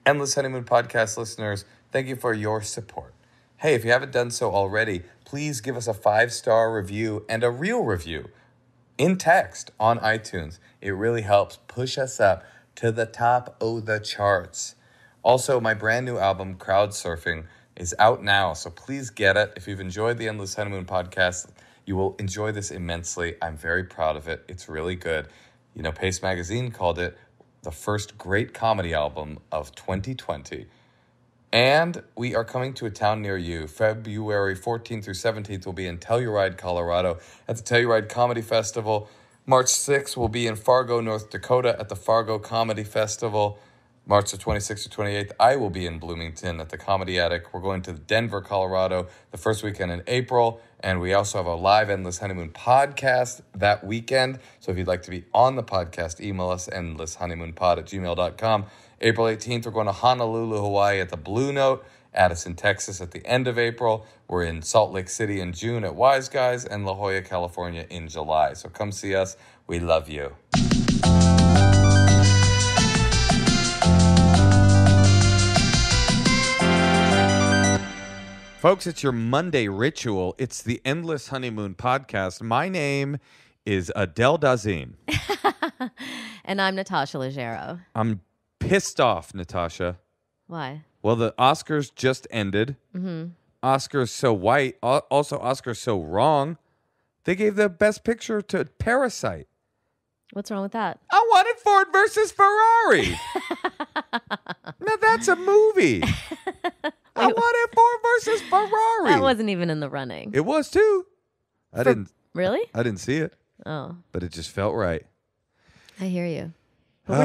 Endless Honeymoon podcast listeners, thank you for your support. Hey, if you haven't done so already, please give us a 5-star review and a real review in text on iTunes. It really helps push us up to the top of the charts. Also, my brand new album, Crowd Surfing, is out now, so please get it. If you've enjoyed the Endless Honeymoon podcast, you will enjoy this immensely. I'm very proud of it. It's really good. You know, Pace Magazine called it the first great comedy album of 2020. And we are coming to a town near you. February 14th through 17th will be in Telluride, Colorado at the Telluride Comedy Festival. March 6th will be in Fargo, North Dakota at the Fargo Comedy Festival. March the 26th to 28th, I will be in Bloomington at the Comedy Attic. We're going to Denver, Colorado the first weekend in April. And we also have a live Endless Honeymoon podcast that weekend. So if you'd like to be on the podcast, email us endlesshoneymoonpod@gmail.com. April 18th, we're going to Honolulu, Hawaii at the Blue Note. Addison, Texas at the end of April. We're in Salt Lake City in June at Wise Guys and La Jolla, California in July. So come see us. We love you. Folks, it's your Monday ritual. It's the Endless Honeymoon podcast. My name is Adele Dazim. And I'm Natasha Leggero. I'm pissed off, Natasha. Why? Well, the Oscars just ended. Mm-hmm. Oscars so white. Also, Oscars so wrong. They gave the best picture to Parasite. What's wrong with that? I wanted Ford versus Ferrari. Now that's a movie. I wanted Ford versus Ferrari. That wasn't even in the running. It was too. Really? I didn't see it. Oh, but it just felt right. I hear you. But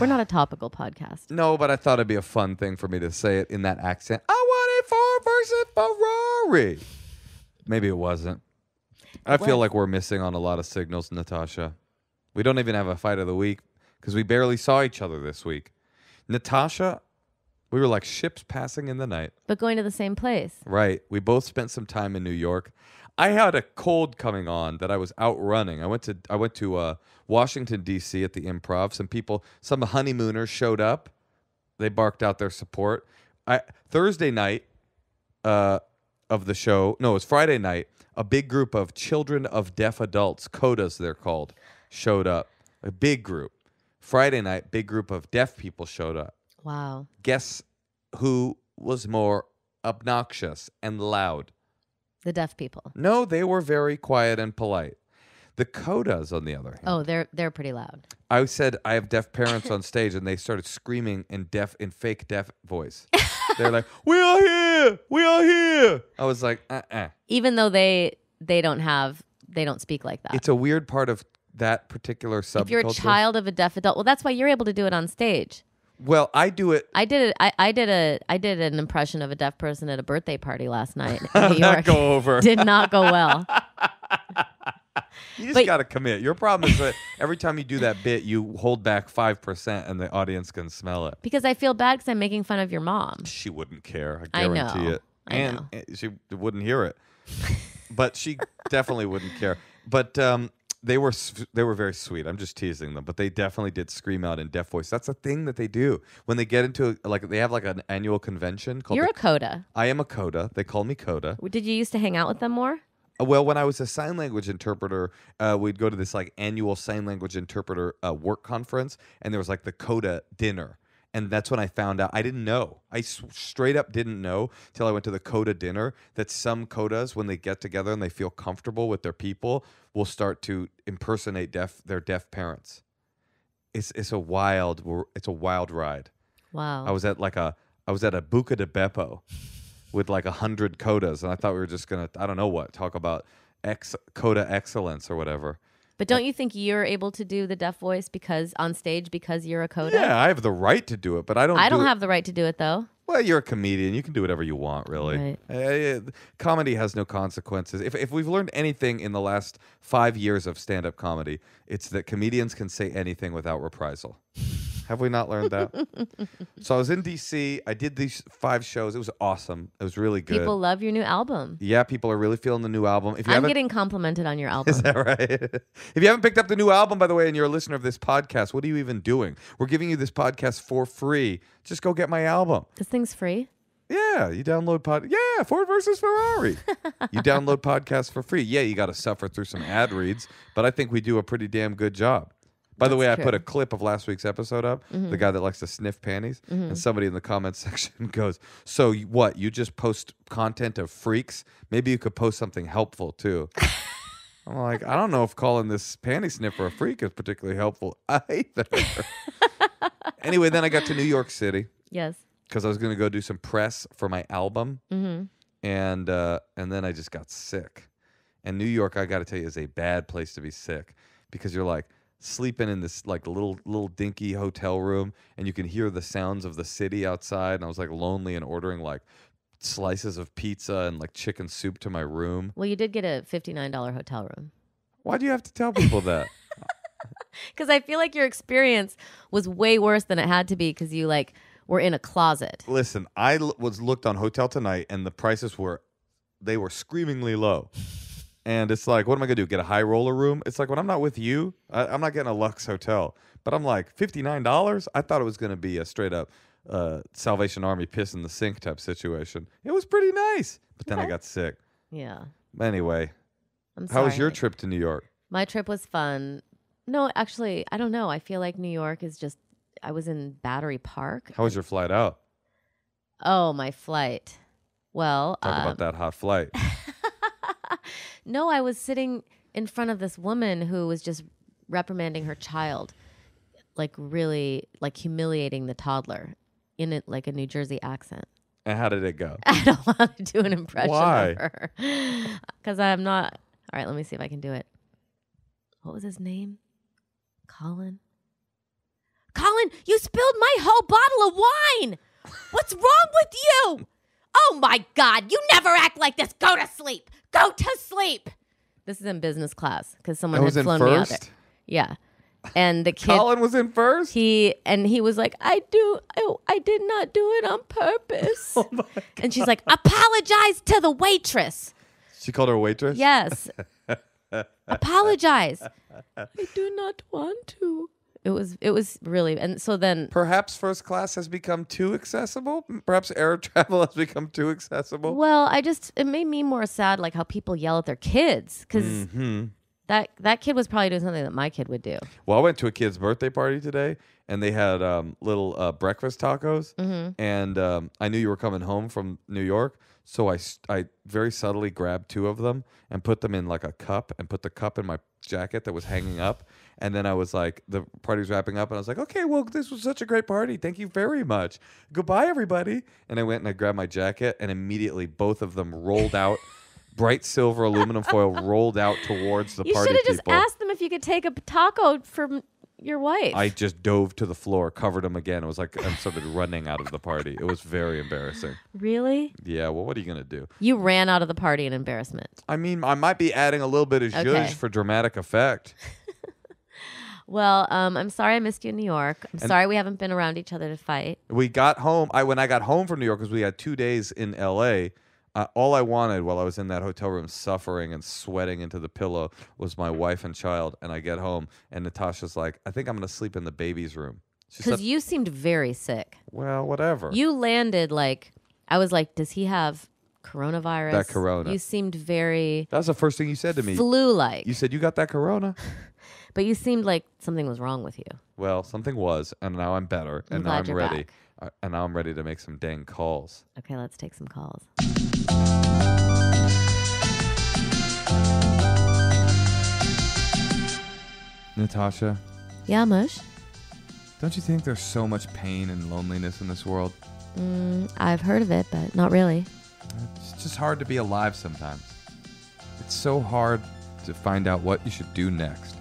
we're not a topical podcast. No, but I thought it'd be a fun thing for me to say it in that accent. I wanted Ford versus Ferrari. Maybe it wasn't. I feel like we're missing on a lot of signals, Natasha. We don't even have a fight of the week because we barely saw each other this week. Natasha, we were like ships passing in the night. But going to the same place. Right. We both spent some time in New York. I had a cold coming on that I was out running. I went to Washington, D.C. at the Improv. Some honeymooners showed up. They barked out their support. Thursday night of the show, no, it was Friday night, a big group of children of deaf adults, CODAs they're called, showed up. A big group. Friday night, big group of deaf people showed up. Wow. Guess who was more obnoxious and loud? The deaf people. No, they were very quiet and polite. The CODAs, on the other hand. Oh, they're pretty loud. I said I have deaf parents on stage, and they started screaming in fake deaf voice. They're like, "We are here! We are here!" I was like, Even though they don't speak like that. It's a weird part of that particular subculture. If you're a child of a deaf adult, well, that's why you're able to do it on stage. Well, I do it. I did an impression of a deaf person at a birthday party last night in New York. Not go over. Did not go well. You just got to commit. Your problem is that every time you do that bit, you hold back 5% and the audience can smell it. Because I feel bad because I'm making fun of your mom. She wouldn't care. I guarantee it. I know. She wouldn't hear it. But she definitely wouldn't care. But they were very sweet. I'm just teasing them, but they definitely did scream out in deaf voice. That's a thing that they do when they get into they have an annual convention called. You're a CODA. I am a CODA. They call me CODA. Did you used to hang out with them more? Well, when I was a sign language interpreter, we'd go to this annual sign language interpreter work conference, and there was the CODA dinner. And that's when I found out. I didn't know. I straight up didn't know till I went to the CODA dinner that some CODAs, when they get together and they feel comfortable with their people, will start to impersonate their deaf parents. It's a wild ride. Wow. I was at a Buca de Beppo with 100 CODAs, and I thought we were just gonna talk about CODA excellence or whatever. But don't you think you're able to do the deaf voice on stage because you're a CODA? Yeah, I have the right to do it, but I don't have the right to do it, though. Well, you're a comedian. You can do whatever you want, really. Right. Comedy has no consequences. If we've learned anything in the last 5 years of stand-up comedy, it's that comedians can say anything without reprisal. Have we not learned that? So I was in D.C. I did these 5 shows. It was awesome. It was really good. People love your new album. Yeah, people are really feeling the new album. If you I'm getting complimented on your album. Is that right? If you haven't picked up the new album, by the way, and you're a listener of this podcast, what are you even doing? We're giving you this podcast for free. Just go get my album. This thing's free? Yeah, you download Yeah, Ford versus Ferrari. You download podcasts for free. Yeah, you got to suffer through some ad reads, but I think we do a pretty damn good job. By the way, true. I put a clip of last week's episode up, the guy that likes to sniff panties, and somebody in the comments section goes, so what, you just post content of freaks? Maybe you could post something helpful too. I'm like, I don't know if calling this panty sniffer a freak is particularly helpful either. Anyway, then I got to New York City. Yes. Because I was going to go do some press for my album, and then I just got sick. And New York, I got to tell you, is a bad place to be sick because you're like sleeping in this like little dinky hotel room, and you can hear the sounds of the city outside. And I was like lonely and ordering like slices of pizza and like chicken soup to my room. Well, you did get a $59 hotel room. Why do you have to tell people that? Because I feel like your experience was way worse than it had to be because you like were in a closet. Listen, I was looked on Hotel Tonight, and the prices were screamingly low. And it's like, what am I going to do? Get a high roller room? It's like, when I'm not with you, I'm not getting a luxe hotel. But I'm like, $59? I thought it was going to be a straight up Salvation Army piss in the sink type situation. It was pretty nice. But then I got sick. Yeah. Anyway, I'm sorry. how was your trip to New York? My trip was fun. No, actually, I don't know. I feel like New York is just, I was in Battery Park. How was your flight out? Oh, my flight. Well, Talk about that hot flight. No, I was sitting in front of this woman who was just reprimanding her child, like really like humiliating the toddler in it like a New Jersey accent. And how did it go? I don't want to do an impression Why? of her because I'm not. All right, let me see if I can do it. What was his name? Colin, you spilled my whole bottle of wine. What's wrong with you? Oh my God, you never act like this. Go to sleep. Go to sleep. This is in business class because someone had flown me out there. Yeah. And the kid Colin was in first? He was like, I did not do it on purpose. Oh my God. And she's like, apologize to the waitress. She called her a waitress? Yes. Apologize. I do not want to. It was really, and so then Perhaps first class has become too accessible. Perhaps air travel has become too accessible. well, it made me more sad, like how people yell at their kids because that kid was probably doing something that my kid would do. Well, I went to a kid's birthday party today, and they had little breakfast tacos, and I knew you were coming home from New York, so I very subtly grabbed 2 of them and put them in like a cup and put the cup in my jacket that was hanging up. And then I was like, the party was wrapping up, and I was like, okay, well, this was such a great party. Thank you very much. Goodbye, everybody. And I went and I grabbed my jacket, and immediately both of them rolled out. Bright silver aluminum foil rolled out towards the You party should have people. just asked them if you could take a taco from your wife. I just dove to the floor, covered them again. It was like I started running out of the party. It was very embarrassing. Really? Yeah, well, what are you going to do? You ran out of the party in embarrassment. I mean, I might be adding a little bit of zhuzh for dramatic effect. Well, I'm sorry I missed you in New York. I'm sorry we haven't been around each other to fight. We got home. When I got home from New York, because we had 2 days in L.A., all I wanted while I was in that hotel room suffering and sweating into the pillow was my wife and child. And I get home, and Natasha's like, I think I'm going to sleep in the baby's room. Because you seemed very sick. Well, whatever. You landed like, I was like, does he have coronavirus? That corona. You seemed very... That was the first thing you said to me. Flu-like. You said, you got that corona? But you seemed like something was wrong with you. Well, something was, and now I'm better, and now I'm ready. And now I'm ready to make some dang calls. Okay, let's take some calls. Natasha, Yeah, Moshe? don't you think there's so much pain and loneliness in this world? I've heard of it, but not really. It's just hard to be alive sometimes. It's so hard to find out what you should do next.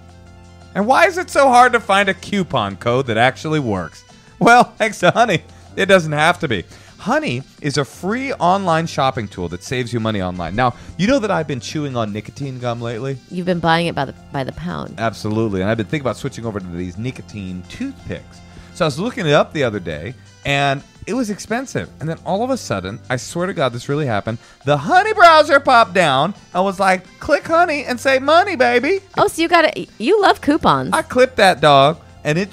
And why is it so hard to find a coupon code that actually works? Well, thanks to Honey, it doesn't have to be. Honey is a free online shopping tool that saves you money online. Now, you know that I've been chewing on nicotine gum lately? You've been buying it by the pound. Absolutely. And I've been thinking about switching over to these nicotine toothpicks. So I was looking it up the other day, and it was expensive. And then all of a sudden, I swear to God, this really happened. The Honey browser popped down and was like, click Honey and save money, baby. Oh, so you love coupons. I clipped that dog, and it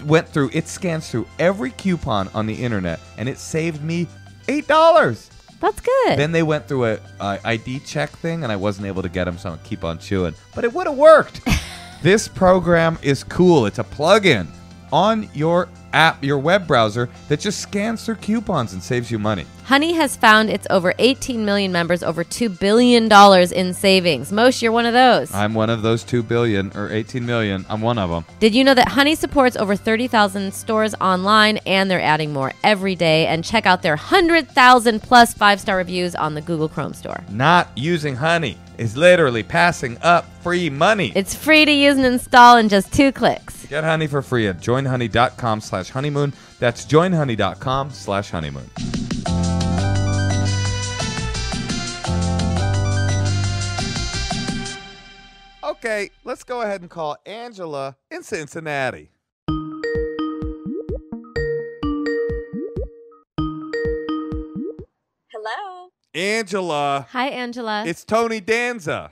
scans through every coupon on the internet, and it saved me $8. That's good. Then they went through a ID check thing, and I wasn't able to get them, so I keep on chewing. But it would have worked. This program is cool. It's a plug-in on your app, your web browser, that just scans through coupons and saves you money. Honey has found its over 18 million members, over $2 billion in savings. Moshe, you're one of those. I'm one of those 2 billion or 18 million. I'm one of them. Did you know that Honey supports over 30,000 stores online, and they're adding more every day? And check out their 100,000 plus 5-star reviews on the Google Chrome store. Not using Honey is literally passing up free money. It's free to use and install in just 2 clicks. Get Honey for free at joinhoney.com/honeymoon. That's joinhoney.com/honeymoon. Okay, let's go ahead and call Angela in Cincinnati. Hello. Angela. Hi, Angela. It's Tony Danza.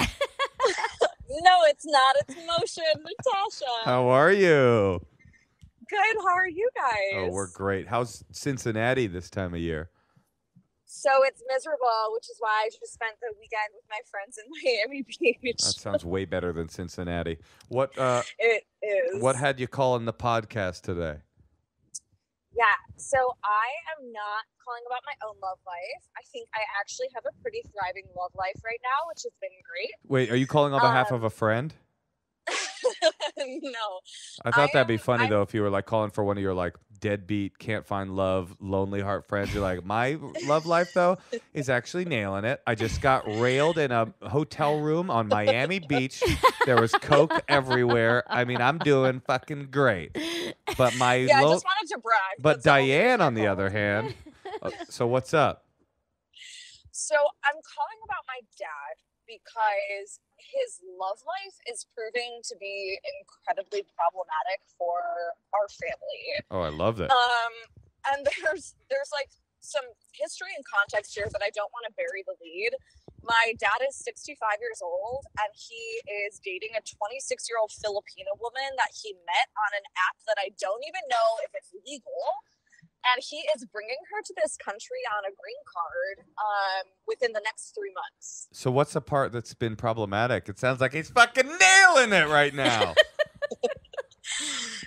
No, it's not. It's Moshe and Natasha. How are you? Good. How are you guys? Oh, we're great. How's Cincinnati this time of year? So it's miserable, which is why I just spent the weekend with my friends in Miami Beach. That sounds way better than Cincinnati. What It is. What had you calling the podcast today? Yeah. So I am not calling about my own love life. I think I actually have a pretty thriving love life right now, which has been great. Wait, are you calling on behalf of a friend? No. I thought that'd be funny, I'm- though, if you were like calling for one of your like deadbeat, can't find love, lonely heart friends. You're like, my love life, though, is actually nailing it. I just got railed in a hotel room on Miami Beach. There was coke everywhere. I mean, I'm doing fucking great. But I just wanted to brag. But That's all. Diane, on the other hand, so what's up? So I'm calling about my dad because his love life is proving to be incredibly problematic for our family. Oh, I love that. And there's like some history and context here that I don't want to bury the lead. My dad is 65 years old, and he is dating a 26-year-old Filipino woman that he met on an app that I don't even know if it's legal. And he is bringing her to this country on a green card within the next 3 months. So what's the part that's been problematic? It sounds like he's fucking nailing it right now.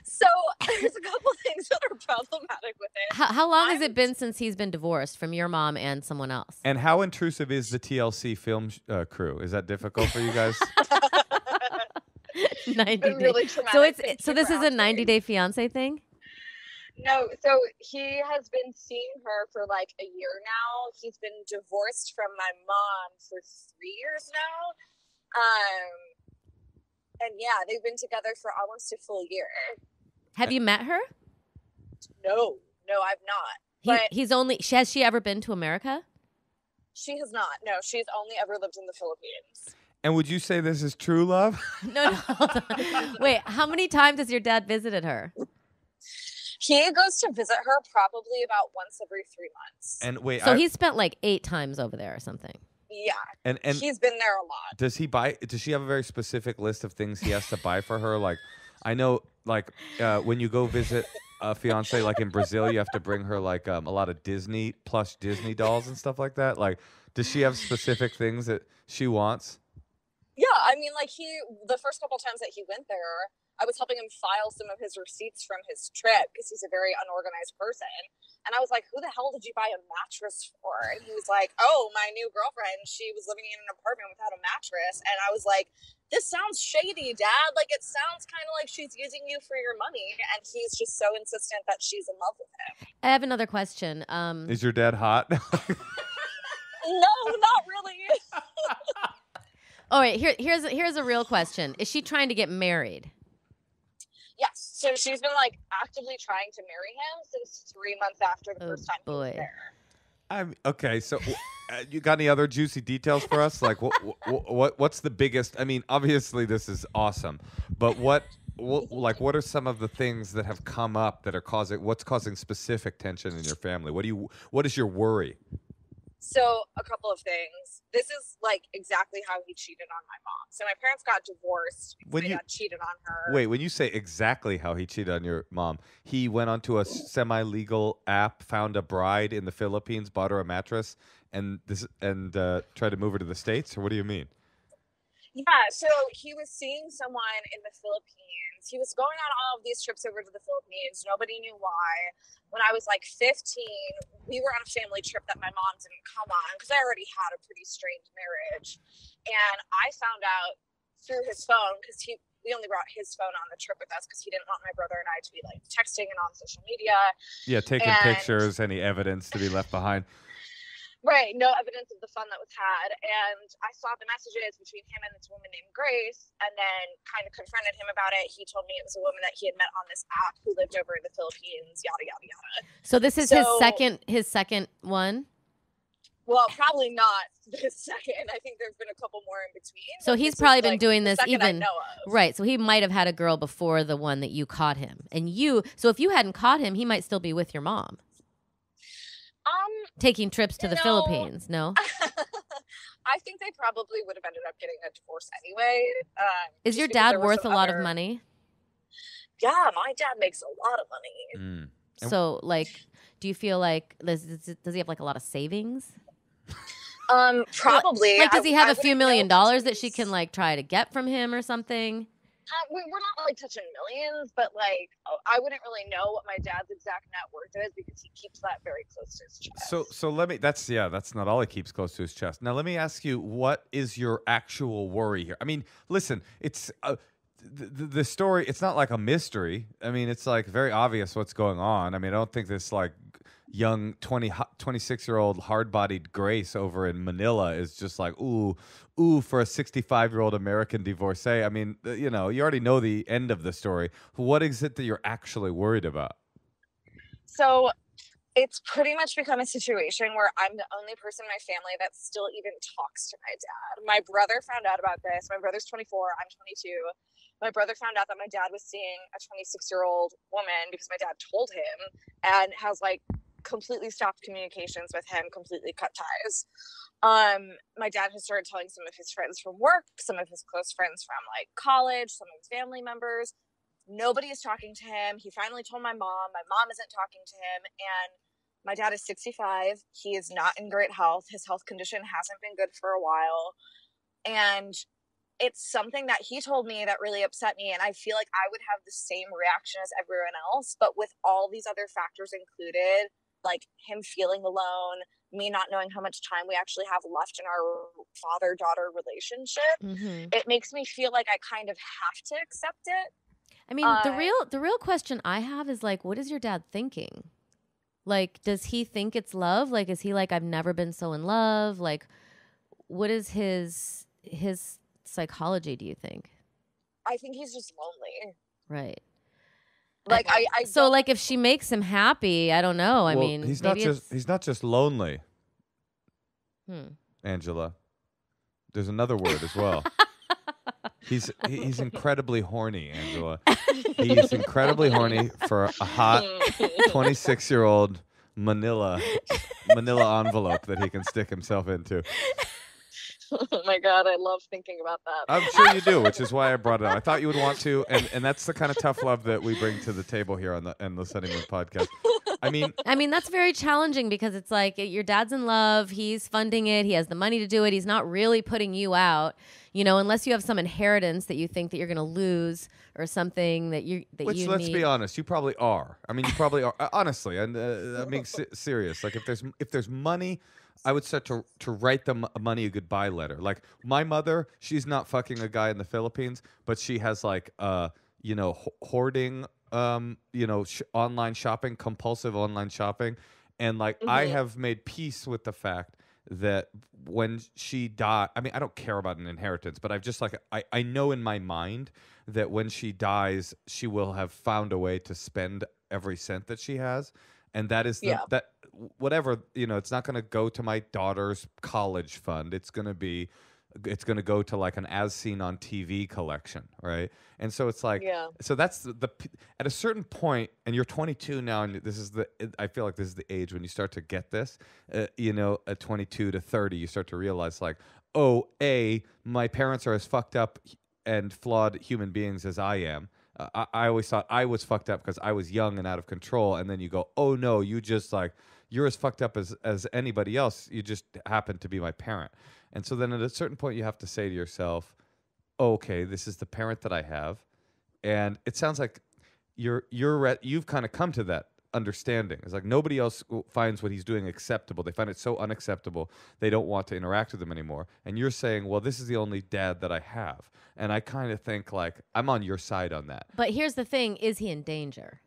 So there's a couple things that are problematic with it. How long has it been since he's been divorced from your mom and someone else? And how intrusive is the TLC film crew? Is that difficult for you guys? 90 days. Really traumatic. So this is a 90-day fiancé thing? No, so he has been seeing her for like a year now. He's been divorced from my mom for 3 years now. And yeah, they've been together for almost a full year. Have you met her? No, I've not. Has she ever been to America? She has not. No, she's only ever lived in the Philippines. And would you say this is true love? No. Hold on. Wait, how many times has your dad visited her? He goes to visit her probably about once every 3 months. And wait, so he spent like 8 times over there or something. Yeah. And he's been there a lot. Does she have a very specific list of things he has to buy for her? Like, I know, like, when you go visit a fiance, like in Brazil, you have to bring her like a lot of plush Disney dolls and stuff like that. Like, does she have specific things that she wants? Yeah, I mean, like the first couple times that he went there, I was helping him file some of his receipts from his trip because he's a very unorganized person. And I was like, who the hell did you buy a mattress for? And he was like, oh, my new girlfriend, she was living in an apartment without a mattress. And I was like, this sounds shady, Dad. Like, it sounds kind of like she's using you for your money. And he's just so insistent that she's in love with him. I have another question. Is your dad hot? No, not really. All right, here's a real question. Is she trying to get married? Yes. So she's been like actively trying to marry him since 3 months after the first time he was there. Okay, so you got any other juicy details for us? Like what's the biggest? I mean, obviously this is awesome, but what like what are some of the things that have come up that are causing specific tension in your family? What is your worry? So a couple of things. This is like exactly how he cheated on my mom. So my parents got divorced because my dad cheated on her. Wait, when you say exactly how he cheated on your mom, he went onto a semi-legal app, found a bride in the Philippines, bought her a mattress, and tried to move her to the States? Or what do you mean? Yeah, so he was seeing someone in the Philippines. He was going on all of these trips over to the Philippines. Nobody knew why. When I was like 15, we were on a family trip that my mom didn't come on because I already had a pretty strained marriage. And I found out through his phone because we only brought his phone on the trip with us because he didn't want my brother and I to be like texting and on social media. Yeah, taking pictures, any evidence to be left behind. Right, no evidence of the fun that was had. And I saw the messages between him and this woman named Grace, and then kind of confronted him about it. He told me it was a woman that he had met on this app who lived over in the Philippines, yada, yada, yada. So this is his second one? Well, probably not this second. I think there's been a couple more in between. So he's probably been doing this even right. So he might have had a girl before the one that you caught him. And so if you hadn't caught him, he might still be with your mom. Taking trips to the Philippines, no? I think they probably would have ended up getting a divorce anyway. Is your dad worth a lot of money? Yeah, my dad makes a lot of money. So, like, do you feel like does he have like a lot of savings? Probably. Like, does he have a few $1 million that she can like try to get from him or something? We're not like touching millions, but like I wouldn't really know what my dad's exact net worth is because he keeps that very close to his chest. So let me. That's not all he keeps close to his chest. Now let me ask you, what is your actual worry here? I mean, listen, it's the story. It's not like a mystery. I mean, it's like very obvious what's going on. I mean, I don't think this like young 26-year-old hard-bodied Grace over in Manila is just like, ooh, for a 65-year-old American divorcee. I mean, you already know the end of the story. What is it that you're actually worried about? So it's pretty much become a situation where I'm the only person in my family that still even talks to my dad. My brother found out about this. My brother's 24. I'm 22. My brother found out that my dad was seeing a 26-year-old woman because my dad told him, and has like completely stopped communications with him, completely cut ties. My dad has started telling some of his friends from work, some of his close friends from like college, some of his family members. Nobody is talking to him. He finally told my mom. My mom isn't talking to him. And my dad is 65. He is not in great health. His health condition hasn't been good for a while. And it's something that he told me that really upset me. And I feel like I would have the same reaction as everyone else, but with all these other factors included, like him feeling alone, me not knowing how much time we actually have left in our father-daughter relationship, it makes me feel like I kind of have to accept it. I mean, the real question I have is like, what is your dad thinking? Like, does he think it's love? Like, is he like, I've never been so in love? Like, what is his psychology, do you think? I think he's just lonely. Right. Like so like if she makes him happy, I don't know. I mean, he's not just lonely. Angela, there's another word as well. He's incredibly horny, Angela. He's incredibly horny for a hot 26-year-old Manila envelope that he can stick himself into. Oh my God, I love thinking about that. I'm sure you do, which is why I brought it up. I thought you would want to, and that's the kind of tough love that we bring to the table here on the Endless Honeymoon podcast. I mean, that's very challenging because it's like your dad's in love, he's funding it, he has the money to do it, he's not really putting you out, unless you have some inheritance that you think that you're going to lose or something Which, let's be honest, you probably are. I mean, you probably are. Honestly, and I'm being serious. Like, if there's money, I would start to write them money a goodbye letter. Like my mother, she's not fucking a guy in the Philippines, but she has like hoarding, online shopping, compulsive online shopping, and like I have made peace with the fact that when she died, I mean, I don't care about an inheritance, but I've just like I know in my mind that when she dies, she will have found a way to spend every cent that she has. And that is that whatever, it's not going to go to my daughter's college fund. It's going to be it's going to go to like an as seen on TV collection, right? And so it's like, Yeah. so that's at a certain point, and you're 22 now, and I feel like this is the age when you start to get this, at 22 to 30, you start to realize like, oh, my parents are as fucked up and flawed human beings as I am. I always thought I was fucked up because I was young and out of control. And then you go, oh no, you're as fucked up as anybody else. You just happen to be my parent. And so then at a certain point, you have to say to yourself, okay, this is the parent that I have. And it sounds like you've kind of come to that understanding. It's like nobody else finds what he's doing acceptable. They find it so unacceptable, they don't want to interact with him anymore. And you're saying, well, this is the only dad that I have. And I kind of think like I'm on your side on that. But here's the thing: is he in danger?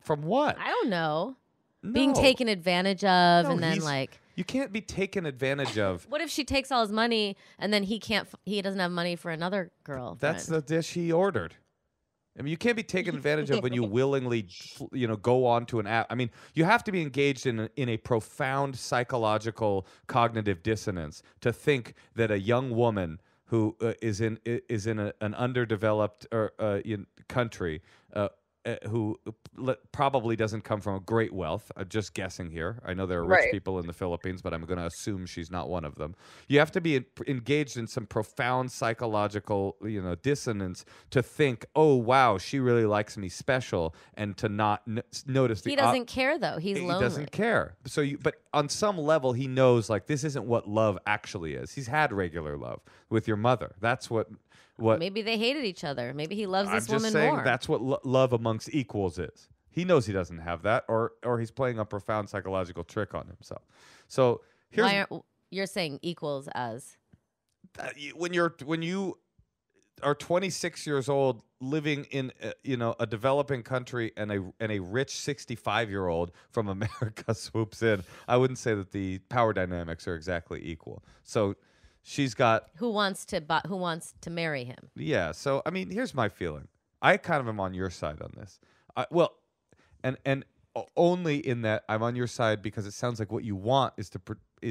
From what? I don't know. No. Being taken advantage of, No, and then like, you can't be taken advantage of. what if she takes all his money and then he doesn't have money for another girl? That's the dish he ordered. I mean, you can't be taken advantage of when you willingly, go on to an app. I mean, you have to be engaged in a profound psychological cognitive dissonance to think that a young woman who is in an underdeveloped country who probably doesn't come from a great wealth. I'm just guessing here. I know there are rich people in the Philippines, but I'm going to assume she's not one of them. You have to be engaged in some profound psychological, dissonance to think, oh, wow, she really likes me special, and to not notice He doesn't care, though. He's lonely. He doesn't care. But on some level, he knows, like, this isn't what love actually is. He's had regular love with your mother. That's what maybe they hated each other. Maybe he loves this woman more. I'm just saying that's what love amongst equals is. He knows he doesn't have that, or he's playing a profound psychological trick on himself. So you're saying equals as when you are 26 years old, living in a developing country, and a rich 65-year-old from America swoops in. I wouldn't say that the power dynamics are exactly equal. So. She's got who wants to marry him. Yeah. So I mean, here's my feeling. I kind of am on your side on this. And only in that I'm on your side because it sounds like what you want is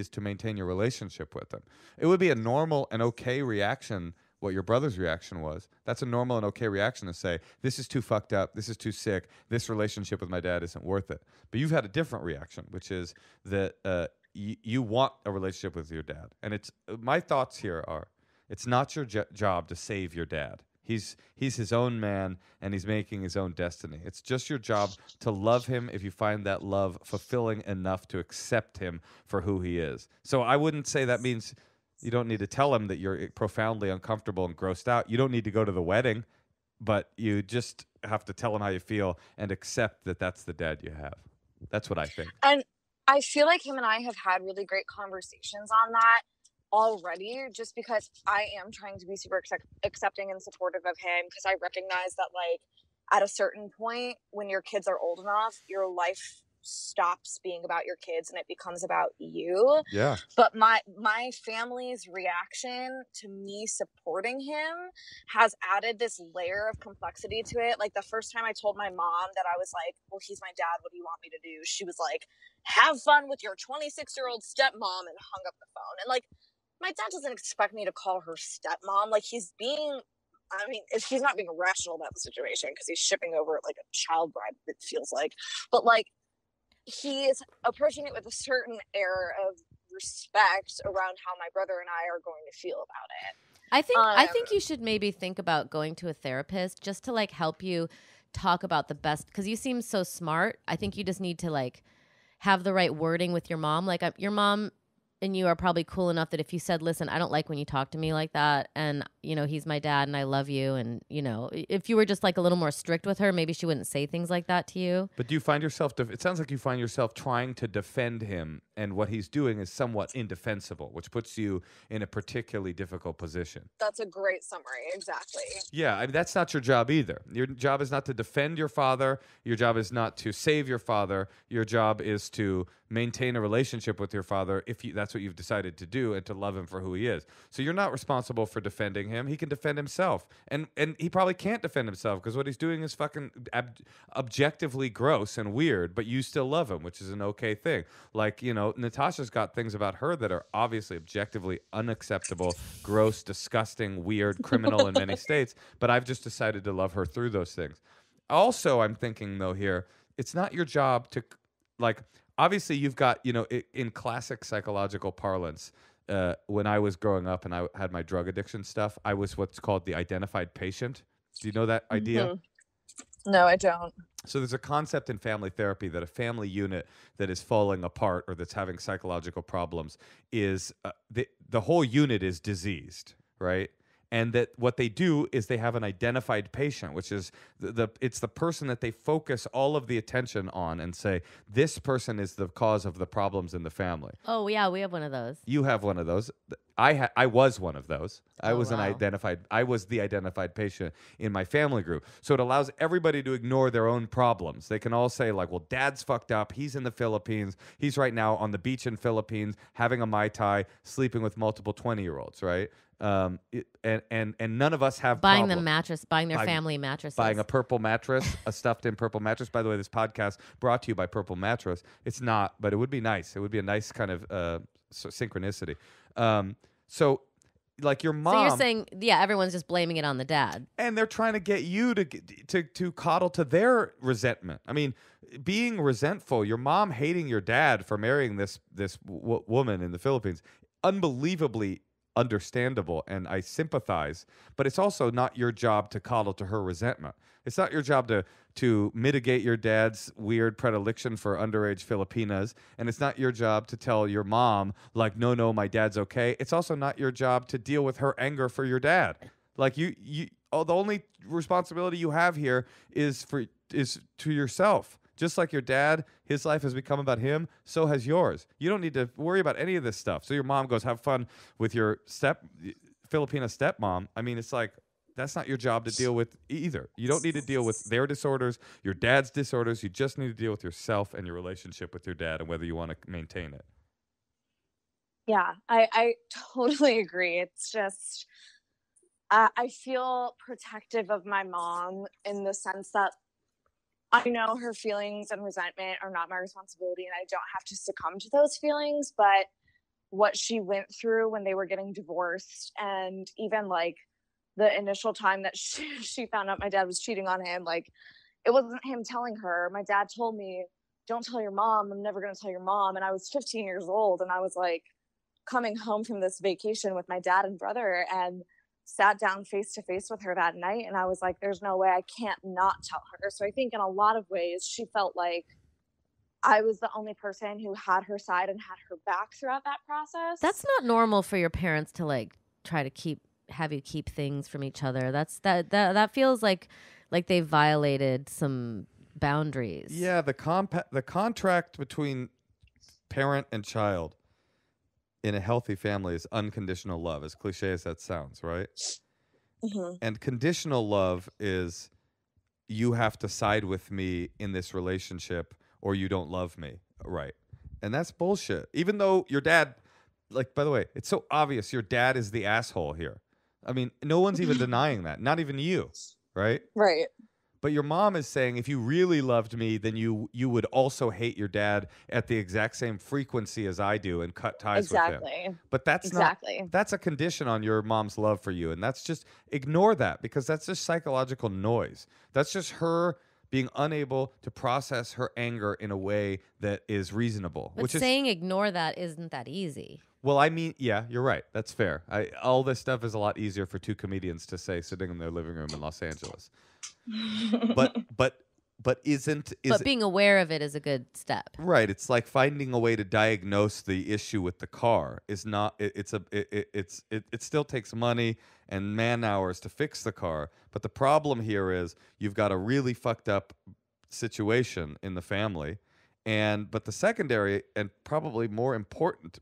to maintain your relationship with him. It would be a normal and okay reaction. What your brother's reaction was. That's a normal and okay reaction to say, this is too fucked up. This is too sick. This relationship with my dad isn't worth it. But you've had a different reaction, which is that. You want a relationship with your dad. And it's my thoughts here are, it's not your job to save your dad. He's his own man, and he's making his own destiny. It's just your job to love him if you find that love fulfilling enough to accept him for who he is. So I wouldn't say that means you don't need to tell him that you're profoundly uncomfortable and grossed out. You don't need to go to the wedding, but you just have to tell him how you feel and accept that that's the dad you have. That's what I think. And I feel like him and I have had really great conversations on that already, just because I am trying to be super accepting and supportive of him, because I recognize that, like, at a certain point when your kids are old enough, your life stops being about your kids and it becomes about you. Yeah. But my family's reaction to me supporting him has added this layer of complexity to it. Like, the first time I told my mom that I was like, well, he's my dad, what do you want me to do? She was like, have fun with your 26-year-old stepmom, and hung up the phone. And, like, my dad doesn't expect me to call her stepmom. Like, he's not being rational about the situation because he's shipping over like a child bride, it feels like. But, like, he is approaching it with a certain air of respect around how my brother and I are going to feel about it. I think you should maybe think about going to a therapist just to, like, help you talk about the best, because you seem so smart. I think you just need to, like, have the right wording with your mom. Like, your mom and you are probably cool enough that if you said, listen, I don't like when you talk to me like that, and, he's my dad and I love you, and, if you were just, like, a little more strict with her, maybe she wouldn't say things like that to you. But do you find yourself, it sounds like you find yourself trying to defend him, and what he's doing is somewhat indefensible, which puts you in a particularly difficult position. That's a great summary, exactly. Yeah, I mean, that's not your job either. Your job is not to defend your father. Your job is not to save your father. Your job is to maintain a relationship with your father. If that's that's what you've decided to do and to love him for who he is. So you're not responsible for defending him. He can defend himself. And he probably can't defend himself because what he's doing is fucking objectively gross and weird, but you still love him, which is an okay thing. Like, you know, Natasha's got things about her that are obviously objectively unacceptable, gross, disgusting, weird, criminal in many states, but I've just decided to love her through those things. Also, I'm thinking, though, here, it's not your job to, like, obviously you've got, you know, in classic psychological parlance, when I was growing up and I had my drug addiction stuff, I was what's called the identified patient. Do you know that idea? No, I don't. So there's a concept in family therapy that a family unit that is falling apart or that's having psychological problems is the whole unit is diseased, right? And that what they do is they have an identified patient, which is it's the person that they focus all of the attention on and say, this person is the cause of the problems in the family. Oh, yeah, we have one of those. You have one of those. I was one of those. I was wow. I was the identified patient in my family group. So it allows everybody to ignore their own problems. They can all say like, well, dad's fucked up. He's in the Philippines. He's right now on the beach in Philippines, having a Mai Tai, sleeping with multiple 20-year-olds, right? And none of us have buying problems. them mattress, buying their family mattresses, buying a purple mattress, a stuffed-in purple mattress. By the way, this podcast brought to you by Purple Mattress. It's not, but it would be nice. It would be a nice kind of synchronicity. So, like your mom. So you're saying, yeah, everyone's just blaming it on the dad, and they're trying to get you to coddle to their resentment. I mean, being resentful, your mom hating your dad for marrying this woman in the Philippines, unbelievably understandable, and I sympathize, but it's also not your job to coddle to her resentment. It's not your job to mitigate your dad's weird predilection for underage Filipinas, and it's not your job to tell your mom, like, no, my dad's okay. It's also not your job to deal with her anger for your dad. Like, the only responsibility you have here is to yourself. Just like your dad, his life has become about him, so has yours. You don't need to worry about any of this stuff. So your mom goes, have fun with your Filipina stepmom. I mean, it's like, that's not your job to deal with either. You don't need to deal with their disorders, your dad's disorders. You just need to deal with yourself and your relationship with your dad and whether you want to maintain it. Yeah, I totally agree. It's just, I feel protective of my mom in the sense that I know her feelings and resentment are not my responsibility and I don't have to succumb to those feelings, but what she went through when they were getting divorced, and even like the initial time that she found out my dad was cheating on him, like, it wasn't him telling her. My dad told me, don't tell your mom. I'm never going to tell your mom. And I was 15 years old, and I was like coming home from this vacation with my dad and brother, and sat down face to face with her that night, and I was like, there's no way, I can't not tell her. So I think in a lot of ways she felt like I was the only person who had her side and had her back throughout that process. That's not normal for your parents to like try to have you keep things from each other. That feels like they violated some boundaries. Yeah, the contract between parent and child in a healthy family is unconditional love, as cliche as that sounds, right? Mm-hmm. And conditional love is, you have to side with me in this relationship or you don't love me, right? And that's bullshit. Even though your dad, like, by the way, it's so obvious your dad is the asshole here. I mean, no one's even denying that, not even you, right? Right. But your mom is saying, if you really loved me, then you would also hate your dad at the exact same frequency as I do and cut ties with him. But that's that's a condition on your mom's love for you. And that's just, ignore that, because that's just psychological noise. That's just her being unable to process her anger in a way that is reasonable. But saying ignore that isn't that easy. Well, I mean, yeah, you're right. That's fair. All this stuff is a lot easier for two comedians to say sitting in their living room in Los Angeles. But being aware of it is a good step. Right. It's like finding a way to diagnose the issue with the car is not. It still takes money and man hours to fix the car. But the problem here is you've got a really fucked up situation in the family, but the secondary and probably more important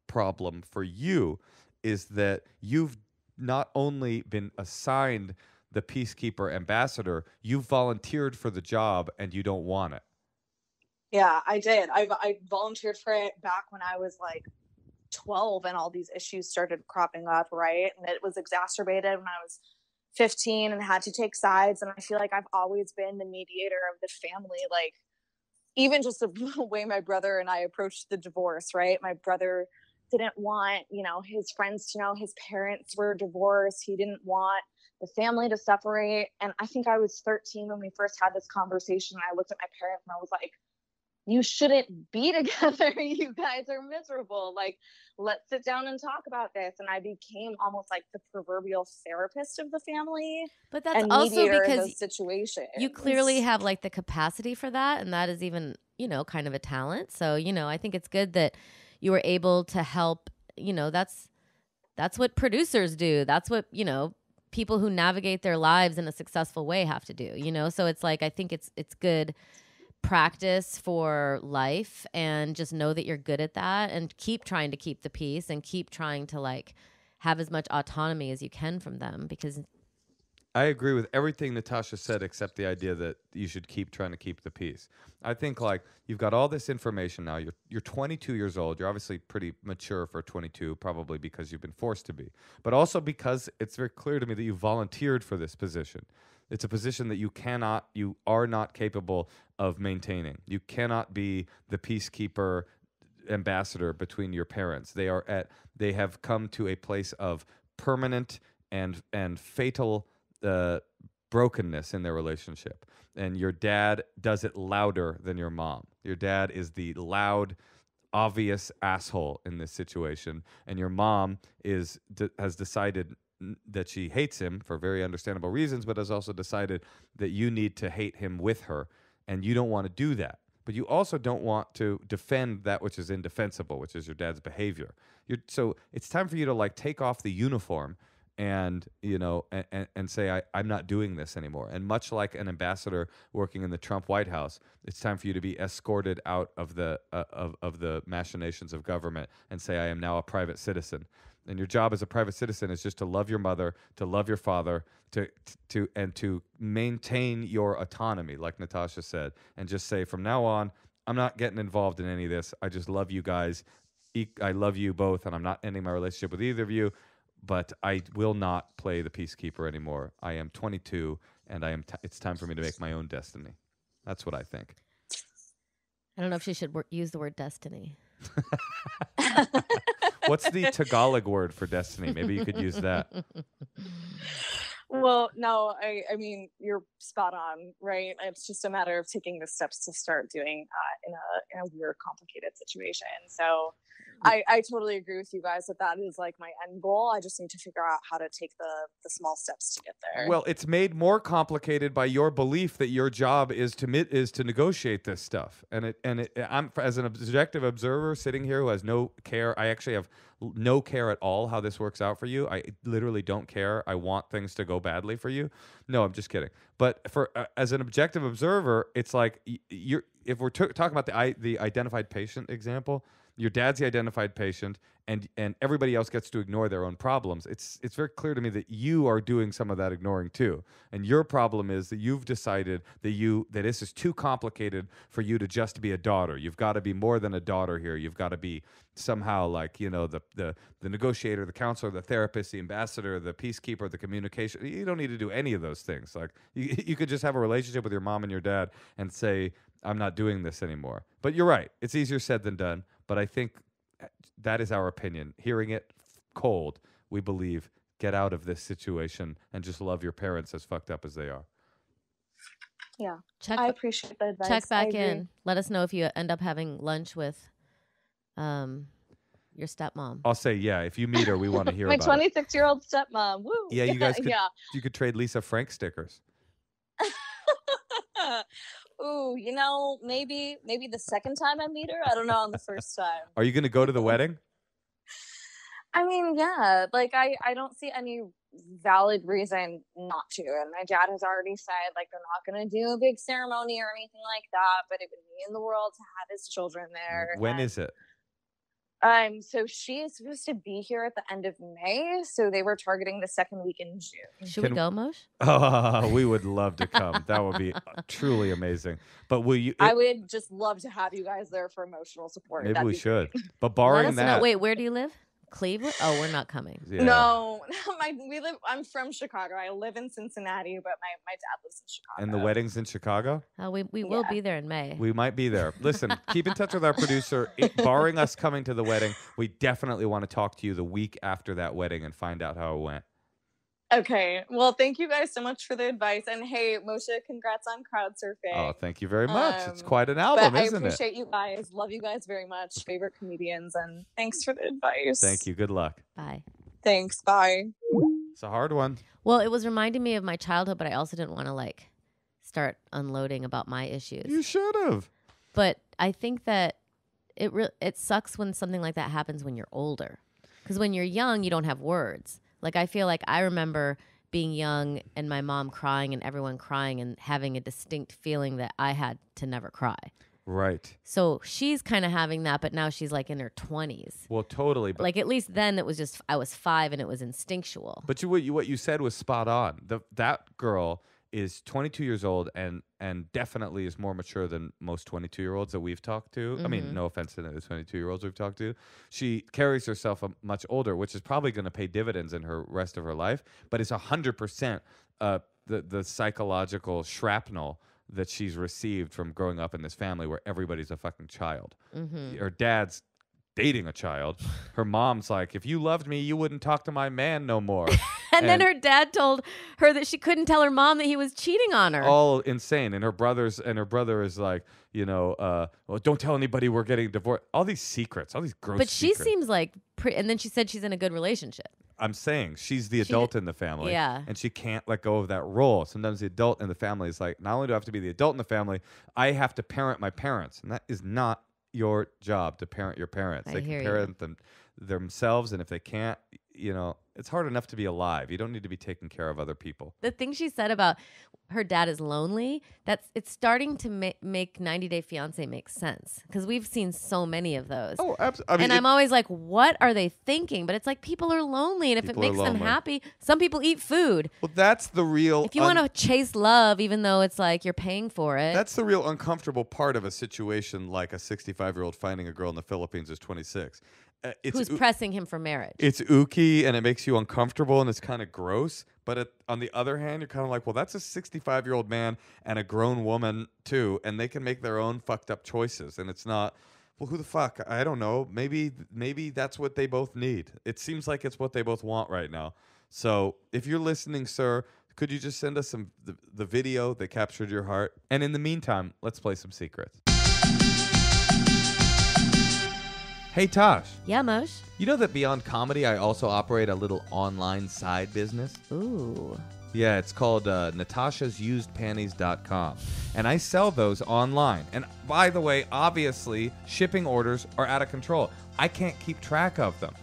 problem for you is that you've not only been assigned the peacekeeper ambassador, you volunteered for the job and you don't want it. Yeah, I did. I volunteered for it back when I was like 12 and all these issues started cropping up, right? And it was exacerbated when I was 15 and had to take sides. And I feel like I've always been the mediator of the family. Like, even just the way my brother and I approached the divorce, right? My brother didn't want, you know, his friends to know his parents were divorced. He didn't want the family to separate. And I think I was 13 when we first had this conversation. I looked at my parents and I was like, you shouldn't be together. You guys are miserable. Like, let's sit down and talk about this. And I became almost like the proverbial therapist of the family. But that's and also mediator in because those situations. you clearly have like the capacity for that. And that is even, you know, kind of a talent. So, you know, I think it's good that you were able to help, you know, that's what producers do. That's what, you know, people who navigate their lives in a successful way have to do, you know? So it's like, I think it's good practice for life, and just know that you're good at that, and keep trying to keep the peace, and keep trying to like have as much autonomy as you can from them, because I agree with everything Natasha said, except the idea that you should keep trying to keep the peace. I think like you've got all this information now. You're 22 years old. You're obviously pretty mature for 22, probably because you've been forced to be, but also because it's very clear to me that you volunteered for this position. It's a position that you are not capable of maintaining. You cannot be the peacekeeper ambassador between your parents. They have come to a place of permanent and fatal brokenness in their relationship. And your dad does it louder than your mom. Your dad is the loud, obvious asshole in this situation, and your mom has decided that she hates him for very understandable reasons, but has also decided that you need to hate him with her, and you don't want to do that. But you also don't want to defend that which is indefensible, which is your dad's behavior. So it's time for you to like take off the uniform and, you know, and say, I'm not doing this anymore. And much like an ambassador working in the Trump White House, it's time for you to be escorted out of the machinations of government and say, I am now a private citizen. And your job as a private citizen is just to love your mother, to love your father, to maintain your autonomy, like Natasha said, and just say, from now on, I'm not getting involved in any of this. I just love you guys. I love you both, and I'm not ending my relationship with either of you. But I will not play the peacekeeper anymore. I am 22, and it's time for me to make my own destiny. That's what I think. I don't know if she should use the word destiny. What's the Tagalog word for destiny? Maybe you could use that. Well, no, I mean, you're spot on, right? It's just a matter of taking the steps to start doing in a weird, complicated situation. So I totally agree with you guys that is like my end goal. I just need to figure out how to take the small steps to get there. Well, it's made more complicated by your belief that your job is to negotiate this stuff. I'm, as an objective observer sitting here who has no care, I actually have no care at all how this works out for you. I literally don't care. I want things to go badly for you. No, I'm just kidding. But as an objective observer, it's like if we're talking about the identified patient example, your dad's the identified patient, and everybody else gets to ignore their own problems. It's very clear to me that you are doing some of that ignoring too. And your problem is that you've decided that this is too complicated for you to just be a daughter. You've got to be more than a daughter here. You've got to be somehow like, you know, the negotiator, the counselor, the therapist, the ambassador, the peacekeeper, the communication. You don't need to do any of those things. Like you could just have a relationship with your mom and your dad and say, I'm not doing this anymore. But you're right. It's easier said than done. But I think that is our opinion. Hearing it cold, we believe, get out of this situation and just love your parents as fucked up as they are. Yeah. I appreciate the advice. Check back in. Let us know if you end up having lunch with your stepmom. I'll say, yeah, if you meet her, we want to hear my about 26-year-old stepmom. Woo. Yeah, you guys you could trade Lisa Frank stickers. Ooh, you know, maybe the second time I meet her. I don't know on the first time. Are you going to go to the wedding? I mean, yeah, like I don't see any valid reason not to. And my dad has already said like they're not going to do a big ceremony or anything like that, but it would mean the world to have his children there. When is it? So she is supposed to be here at the end of May. So they were targeting the second week in June. Should we go, Moshe? Oh, we would love to come. That would be truly amazing. But will you? I would just love to have you guys there for emotional support. Maybe That'd we be should. great. But Let barring us know. that, Wait, where do you live? Cleveland? Oh, we're not coming. yeah. No, I'm from Chicago. I live in Cincinnati, but my dad lives in Chicago. And the wedding's in Chicago? We will be there in May. We might be there. Listen, keep in touch with our producer. Barring us coming to the wedding, we definitely want to talk to you the week after that wedding and find out how it went. Okay. Well, thank you guys so much for the advice. And hey, Moshe, congrats on crowd surfing. Oh, thank you very much. It's quite an album, but isn't it? I appreciate you guys. Love you guys very much. Favorite comedians. And thanks for the advice. Thank you. Good luck. Bye. Thanks. Bye. It's a hard one. Well, it was reminding me of my childhood, but I also didn't want to start unloading about my issues. You should have. But I think that it sucks when something like that happens when you're older. Because when you're young, you don't have words. I feel like I remember being young and my mom crying and everyone crying and having a distinct feeling that I had to never cry. Right. So she's kind of having that, but now she's in her 20s. Well, totally. But At least then it was just, I was 5 and it was instinctual. But what you said was spot on. That girl is 22 years old and definitely is more mature than most 22-year-olds that we've talked to. I mean, no offense to the 22-year-olds we've talked to. She carries herself much older, which is probably going to pay dividends in her rest of her life. But it's 100% the psychological shrapnel that she's received from growing up in this family where everybody's a fucking child. Her dad's dating a child. Her mom's like, if you loved me, you wouldn't talk to my man no more. And then her dad told her that she couldn't tell her mom that he was cheating on her. All insane. And her brother is like, well, don't tell anybody we're getting divorced. All these secrets, all these gross But she secrets. seems and then she said she's in a good relationship. I'm saying she's the adult in the family. Yeah. And she can't let go of that role. Sometimes the adult in the family is like, not only do I have to be the adult in the family, I have to parent my parents. And that is not your job to parent your parents. They can parent themselves, and if they can't, it's hard enough to be alive. You don't need to be taking care of other people. The thing she said about her dad is lonely, it's starting to make 90 Day Fiancé make sense, because we've seen so many of those. Oh, absolutely. I'm always like, what are they thinking? But it's like, people are lonely, and if it makes them happy, some people eat food. Well, that's the real... If you want to chase love, even though it's like you're paying for it. That's the real uncomfortable part of a situation like a 65-year-old finding a girl in the Philippines who's 26. Who's pressing him for marriage. It's ooky and it makes you uncomfortable and it's kind of gross. But on the other hand, you're kind of like, well, that's a 65-year-old man and a grown woman too, and they can make their own fucked up choices. And it's not, well, who the fuck? I don't know. Maybe that's what they both need. It seems like it's what they both want right now. So if you're listening, sir, could you just send us the video that captured your heart? And in the meantime, let's play some secrets. Hey, Tosh. Yeah, Moshe? You know that beyond comedy, I also operate a little online side business? Ooh. Yeah, it's called Natasha'sUsedPanties.com. And I sell those online. And by the way, obviously, shipping orders are out of control. I can't keep track of them.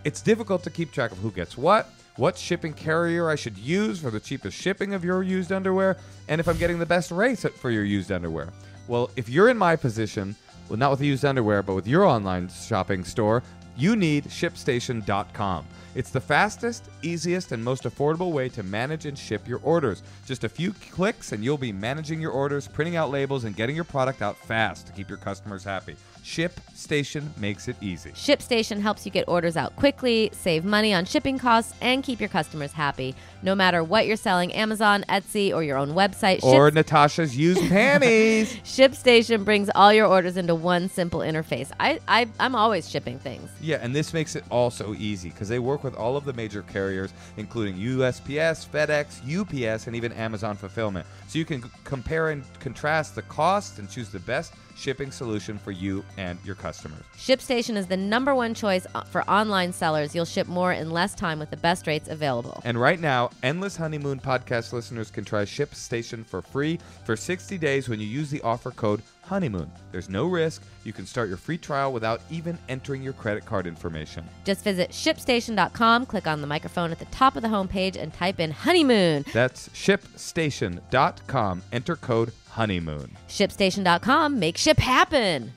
It's difficult to keep track of who gets what shipping carrier I should use for the cheapest shipping of your used underwear, and if I'm getting the best rates for your used underwear. Well, if you're in my position... Well, not with the used underwear, but with your online shopping store, you need Shipstation.com. It's the fastest, easiest, and most affordable way to manage and ship your orders. Just a few clicks and you'll be managing your orders, printing out labels, and getting your product out fast to keep your customers happy. Shipstation makes it easy. Shipstation helps you get orders out quickly, save money on shipping costs, and keep your customers happy. No matter what you're selling, Amazon, Etsy, or your own website. Or Natasha's used panties. Shipstation brings all your orders into one simple interface. I'm always shipping things. Yeah, and this makes it all so easy because they work with all of the major carriers, including USPS, FedEx, UPS, and even Amazon Fulfillment. So you can compare and contrast the costs and choose the best shipping solution for you and your customers. Shipstation is the #1 choice for online sellers. You'll ship more in less time with the best rates available. And right now, Endless Honeymoon podcast listeners can try Shipstation for free for 60 days when you use the offer code HONEYMOON. There's no risk. You can start your free trial without even entering your credit card information. Just visit shipstation.com, click on the microphone at the top of the homepage, and type in honeymoon. That's shipstation.com. Enter code HONEYMOON. Shipstation.com. Make ship happen.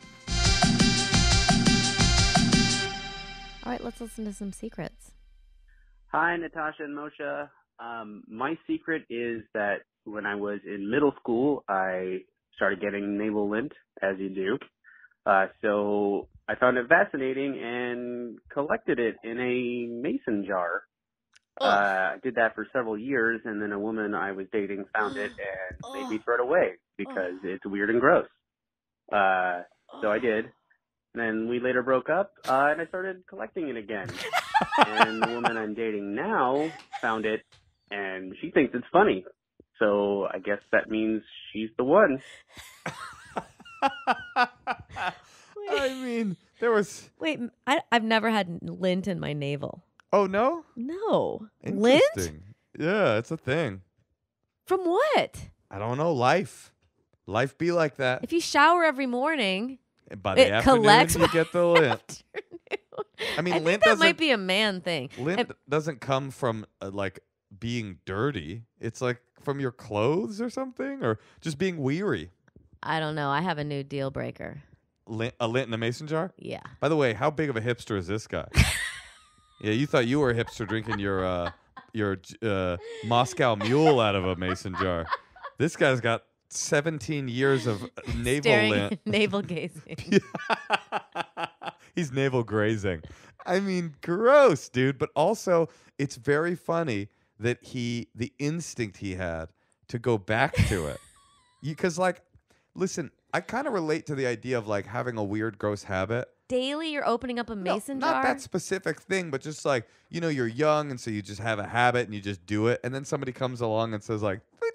right, let's listen to some secrets. Hi, Natasha and Moshe. My secret is that when I was in middle school, I started getting navel lint, as you do. So I found it fascinating and collected it in a mason jar. I did that for several years, and then a woman I was dating found it and made me throw it away because it's weird and gross. So I did. Then we later broke up, and I started collecting it again. And the woman I'm dating now found it, and she thinks it's funny. So I guess that means she's the one. I mean, there was. Wait, I've never had lint in my navel. Oh no. No. Lint? Interesting. Yeah, it's a thing. From what? I don't know. Life be like that. If you shower every morning, And by the it afternoon, collects you get the lint. I mean, I lint think that doesn't. might be a man thing. Lint doesn't come from like being dirty. It's like from your clothes or something, or just being weary. I don't know. I have a new deal breaker. A lint in a mason jar? Yeah. By the way, how big of a hipster is this guy? Yeah, you thought you were a hipster drinking your Moscow Mule out of a mason jar. This guy's got 17 years of navel lint. Navel gazing. He's navel grazing. I mean, gross, dude. But also, it's very funny that the instinct he had to go back to it. Because, like, listen, I kind of relate to the idea of, like, having a weird, gross habit. Daily, you're opening up a mason jar? Not that specific thing, but just like, you know, you're young, and so you just have a habit, and you just do it. And then somebody comes along and says, like, we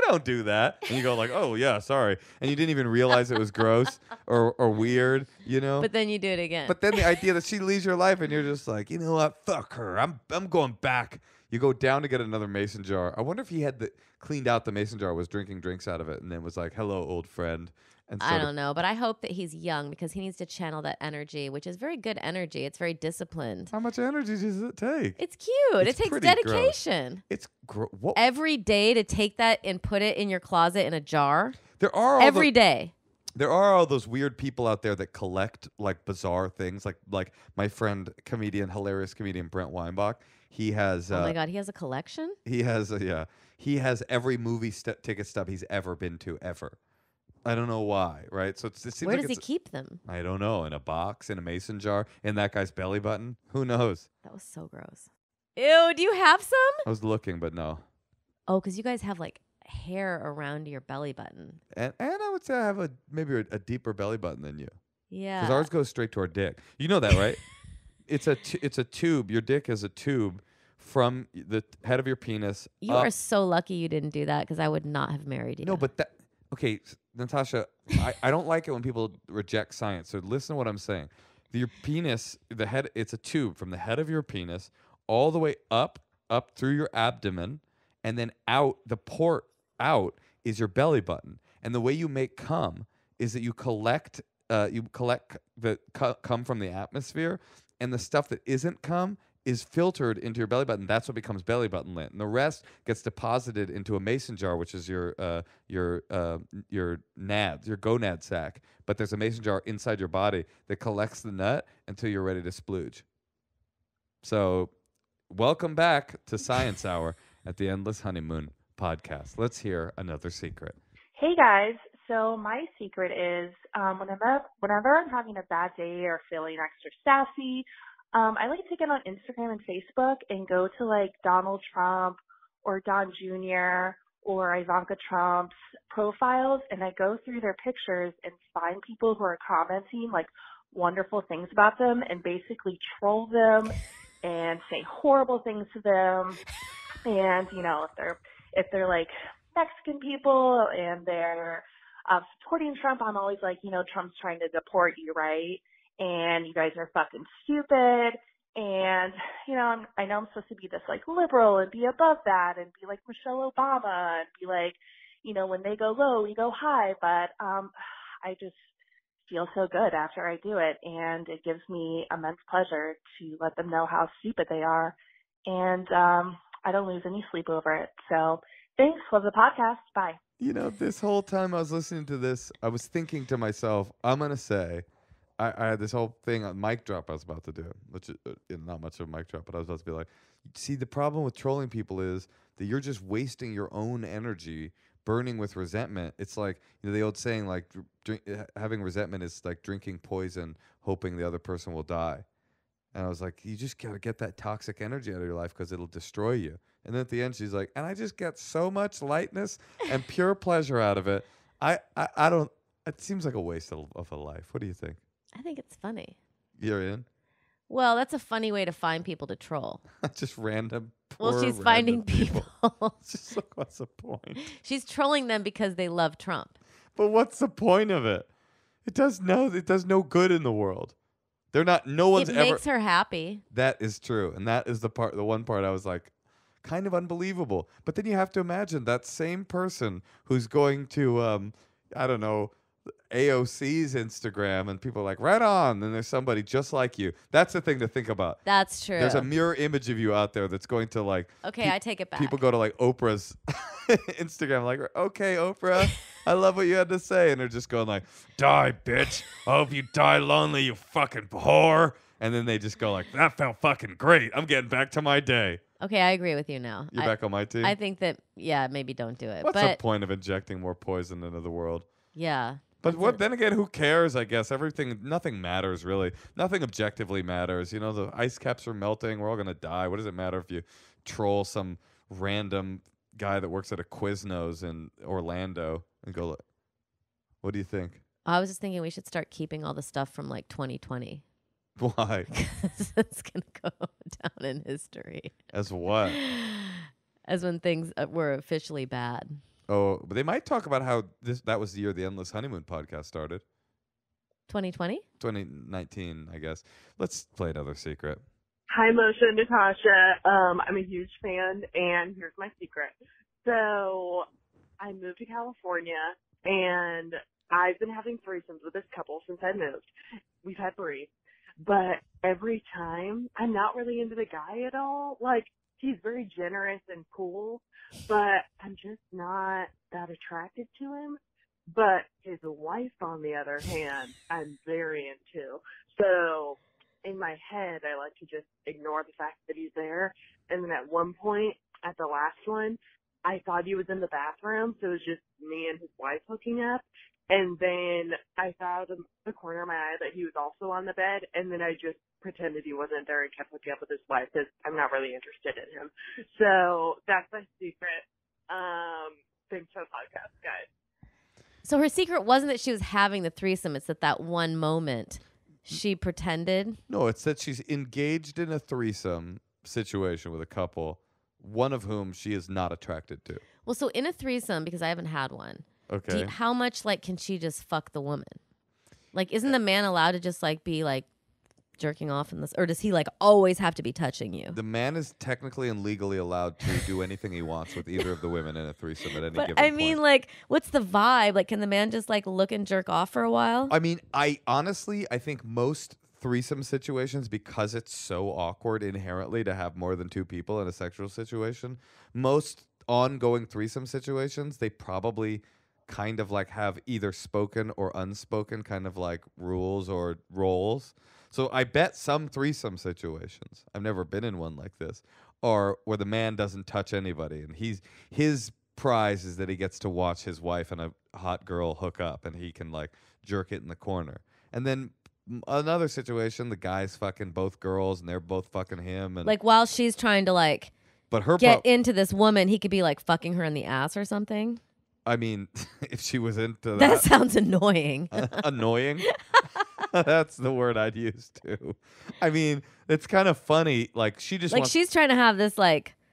don't do that. And you go like, oh, yeah, sorry. And you didn't even realize it was gross or weird, you know? But then you do it again. But then the idea that she leaves your life and you're just like, you know what? Fuck her. I'm going back. You go down to get another mason jar. I wonder if he had cleaned out the mason jar, was drinking drinks out of it, and then was like, hello, old friend. And I don't know, but I hope that he's young because he needs to channel that energy, which is very good energy. It's very disciplined. How much energy does it take? It's cute. It's it takes pretty dedication. It's every day to take that and put it in your closet in a jar. There are every day. There are all those weird people out there that collect like bizarre things, like my friend, hilarious comedian Brent Weinbach. He has. Oh my God, he has a collection. He has He has every movie ticket stub he's ever been to ever. I don't know why, right? So it seems where like does he keep them? I don't know. In a box, in a mason jar, in that guy's belly button. Who knows? That was so gross. Ew, do you have some? I was looking, but no. Oh, because you guys have like hair around your belly button. And I would say I have maybe a deeper belly button than you. Yeah. Because ours goes straight to our dick. You know that, right? It's a tube. Your dick is a tube from the head of your penis. You are so lucky you didn't do that because I would not have married you. No, but that... Okay, Natasha, I don't like it when people reject science. So listen to what I'm saying. Your penis, the head, it's a tube from the head of your penis all the way up through your abdomen, and then out. The port out is your belly button. And the way you make cum is that you collect the cum from the atmosphere, and the stuff that isn't cum is filtered into your belly button. That's what becomes belly button lint, and the rest gets deposited into a mason jar, which is your nads, your gonad sac. But there's a mason jar inside your body that collects the nut until you're ready to splooge. So, welcome back to Science Hour at the Endless Honeymoon podcast. Let's hear another secret. Hey guys, so my secret is whenever I'm having a bad day or feeling extra sassy, I like to get on Instagram and Facebook and go to like Donald Trump or Don Jr. or Ivanka Trump's profiles, and I go through their pictures and find people who are commenting like wonderful things about them and basically troll them and say horrible things to them. And, you know, if they're like Mexican people and they're supporting Trump, I'm always like, you know, Trump's trying to deport you, right? And you guys are fucking stupid. And, you know, I know I'm supposed to be this like liberal and be above that and be like Michelle Obama and be like, you know, when they go low, we go high. But I just feel so good after I do it. And it gives me immense pleasure to let them know how stupid they are. And I don't lose any sleep over it. So thanks. Love the podcast. Bye. You know, this whole time I was listening to this, I was thinking to myself, I'm going to say I had this whole thing on mic drop I was about to do, which is not much of a mic drop, but I was about to be like, see, the problem with trolling people is that you're just wasting your own energy burning with resentment. It's like, the old saying, like, having resentment is like drinking poison, hoping the other person will die. And I was like, you just got to get that toxic energy out of your life because it'll destroy you. And then at the end, she's like, and I just get so much lightness and pure pleasure out of it. I don't, it seems like a waste of a life. What do you think? I think it's funny. You're in? Well, that's a funny way to find people to troll. Just random. Well, she's finding people. It's just like, what's the point? She's trolling them because they love Trump. But what's the point of it? It does no good in the world. They're not. No one's ever. It makes her happy. That is true, and that is the one part I was like, kind of unbelievable. But then you have to imagine that same person who's going to, I don't know, AOC's Instagram, and people are like, right on. And there's somebody just like you. That's the thing to think about. That's true. There's a mirror image of you out there that's going to like. Okay, I take it back. People go to like Oprah's Instagram, like, okay, Oprah, I love what you had to say, and they're just going like, die, bitch. I hope you die lonely, you fucking whore. And then they just go like, that felt fucking great. I'm getting back to my day. Okay, I agree with you now. You're back on my team. I think that maybe don't do it. What's the point of injecting more poison into the world? Yeah. But then again, who cares? I guess nothing matters really. Nothing objectively matters. The ice caps are melting. We're all gonna die. What does it matter if you troll some random guy that works at a Quiznos in Orlando and go? What do you think? I was just thinking we should start keeping all the stuff from like 2020. Why? Because it's gonna go down in history. As what? As when things were officially bad. Oh, but they might talk about how that was the year the Endless Honeymoon podcast started. 2020? 2019, I guess. Let's play another secret. Hi, Moshe and Natasha. I'm a huge fan, and here's my secret. So I moved to California, and I've been having threesomes with this couple since I moved. We've had 3. But every time, I'm not really into the guy at all. Like, he's very generous and cool, but I'm just not that attracted to him. But his wife, on the other hand, I'm very into. So in my head, I like to just ignore the fact that he's there. And then at one point, at the last one, I thought he was in the bathroom, so it was just me and his wife hooking up. And then I saw out of the corner of my eye that he was also on the bed, and then I just pretended he wasn't there and kept hooking up with his wife because I'm not really interested in him. So that's my secret. Thanks for the podcast, guys. So her secret wasn't that she was having the threesome. It's that one moment she pretended. No, it's that she's engaged in a threesome situation with a couple, one of whom she is not attracted to. Well, so in a threesome, because I haven't had one. Okay. How much can she just fuck the woman? Like, isn't the man allowed to just be jerking off in this, or does he always have to be touching you? The man is technically and legally allowed to do anything he wants with either of the women in a threesome at any given point. I mean, what's the vibe? Can the man just look and jerk off for a while? I mean, I think most threesome situations, because it's so awkward inherently to have more than 2 people in a sexual situation, most ongoing threesome situations, they probably kind of have either spoken or unspoken kind of rules or roles. So I bet some threesome situations, I've never been in one like this, are where the man doesn't touch anybody, and his prize is that he gets to watch his wife and a hot girl hook up, and he can jerk it in the corner. And then another situation, the guy's fucking both girls and they're both fucking him, and while she's trying to but her get into this woman, he could be fucking her in the ass or something. I mean, if she was into that sounds annoying. Annoying? That's the word I'd use too. I mean, it's kind of funny. She just she's trying to have this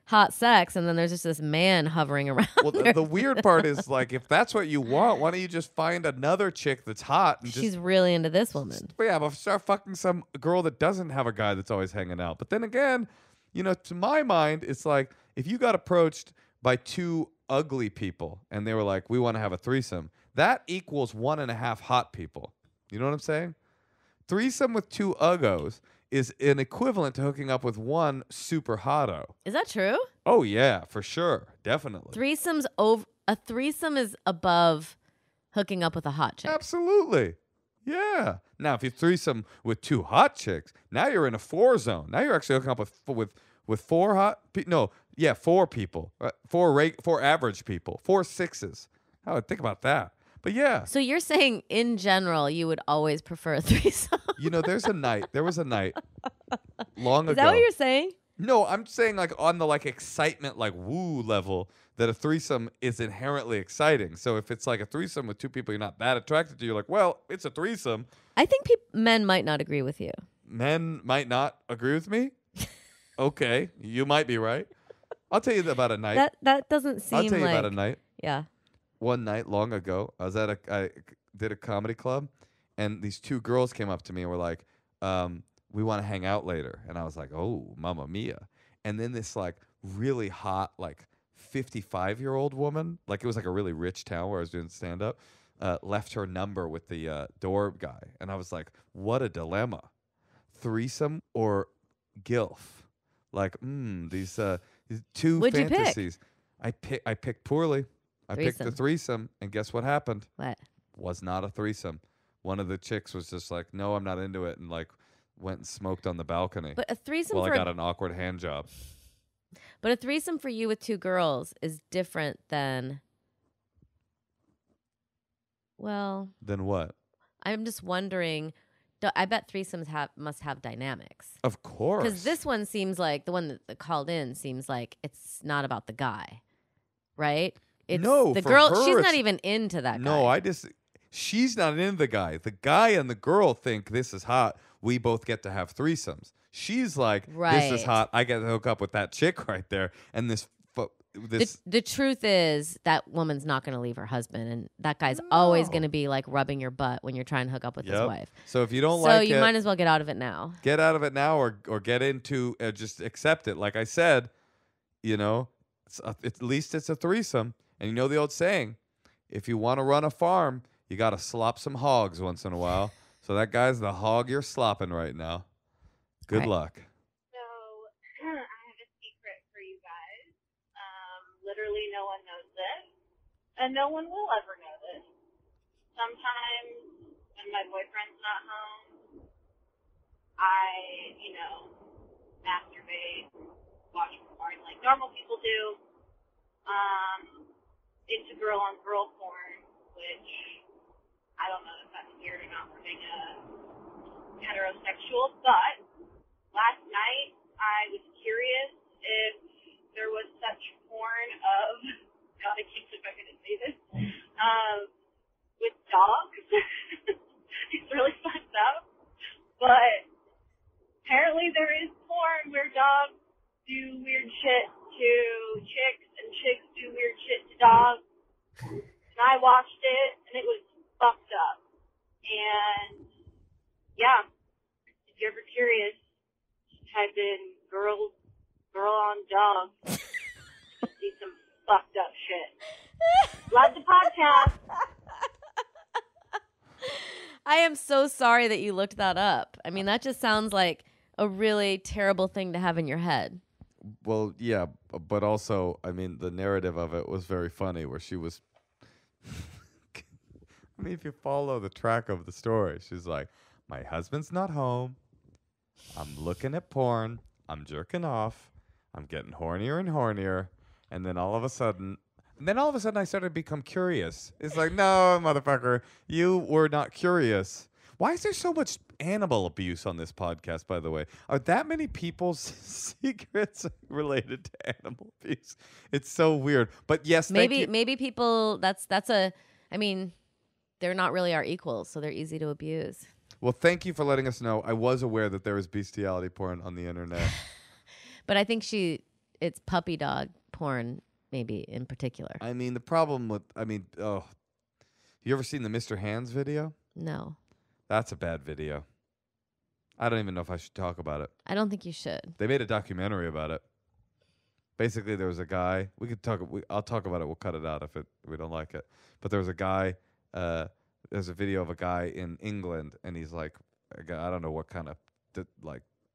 hot sex, and then there's just this man hovering around. Well, the weird part is if that's what you want, why don't you just find another chick that's hot and she's really into this woman? But start fucking some girl that doesn't have a guy that's always hanging out. But then again, to my mind, it's if you got approached by 2 ugly people and they were like, we want to have a threesome, that equals 1.5 hot people. You know what I'm saying? Threesome with 2 uggos is an equivalent to hooking up with 1 super hotto. Is that true? Oh yeah, for sure. Definitely. A threesome is above hooking up with a hot chick. Absolutely. Yeah. Now, if you threesome with 2 hot chicks, now you're in a 4 zone. Now you're actually hooking up with 4 hot. No, yeah, 4 people, 4 average people, 4 sixes. I would think about that. But yeah, So you're saying in general you would always prefer a threesome? there was a night long Is ago. that what you're saying? No, I'm saying like on the like excitement, like woo level, that a threesome is inherently exciting. So if it's like a threesome with 2 people you're not that attracted to, you're like, well, it's a threesome. I think men might not agree with you. Men might not agree with me. Okay, you might be right. I'll tell you about a night. That doesn't seem like. I'll tell you about a night. Yeah. One night long ago, I did a comedy club, and these 2 girls came up to me and were like, we want to hang out later. And I was like, oh, mamma mia. And then this like really hot, like 55-year-old woman, like it was like a really rich town where I was doing stand-up, left her number with the door guy. And I was like, what a dilemma. Threesome or gilf? Like, these 2 What'd you pick? fantasies. I picked poorly. I picked the Threesome. threesome, and guess what happened? What? Was not a threesome. One of the chicks was just like, no, I'm not into it, and like went and smoked on the balcony. But a threesome while for I got an awkward hand job. But a threesome for you with 2 girls is different than. Well, Then what? I'm just wondering. I bet threesomes must have dynamics. Of course. Because this one seems like the one that called in seems like it's not about the guy, right? It's No, the for girl. her She's not it's- even into that guy. No, she's not into the guy. The guy and the girl think this is hot. We both get to have threesomes. She's like, this Right. is hot. I get to hook up with that chick right there. And this. The truth is that woman's not going to leave her husband, and that guy's always going to be like rubbing your butt when you're trying to hook up with his Yep. wife. So if you don't So like you it, might as well get out of it now. get out of it now, or get into just accept it. Like I said, at least it's a threesome. And you know the old saying, if you want to run a farm, you got to slop some hogs once in a while. So that guy's the hog you're slopping right now. Good Right. luck. So I have a secret for you guys. Literally no one knows this, and no one will ever know this. Sometimes when my boyfriend's not home, I, masturbate, watch porn like normal people do. Into girl-on-girl porn, which I don't know if that's weird or not for being a heterosexual, but last night I was curious if there was such porn of, God, I can't believe I'm going to say this, with dogs. It's really fucked up, but apparently there is porn where dogs do weird shit to chicks and chicks do weird shit to dogs. And I watched it and it was fucked up. And yeah, if you're ever curious, type in girl on dog. You'll see some fucked up shit. Love the podcast. I am so sorry that you looked that up. I mean, that just sounds like a really terrible thing to have in your head. Well, yeah, but also, I mean, the narrative of it was very funny, where she was. I mean, if you follow the track of the story, she's like, my husband's not home. I'm looking at porn. I'm jerking off. I'm getting hornier and hornier. And then all of a sudden, I started to become curious. It's like, no, motherfucker, you were not curious. Why is there so much animal abuse on this podcast, by the way? Are that many people's secrets related to animal abuse? It's so weird. But yes, thank you. Maybe people, I mean, they're not really our equals, so they're easy to abuse. Well, thank you for letting us know. I was aware that there is bestiality porn on the internet. But I think it's puppy dog porn, maybe in particular. I mean, the problem with, you ever seen the Mr. Hands video? No, That's a bad video. I don't even know if I should talk about it. I don't think you should. They made a documentary about it. Basically, there was a guy. I'll talk about it. We'll cut it out if we don't like it. But there was a guy. There's a video of a guy in England, and he's like, I don't know what kind of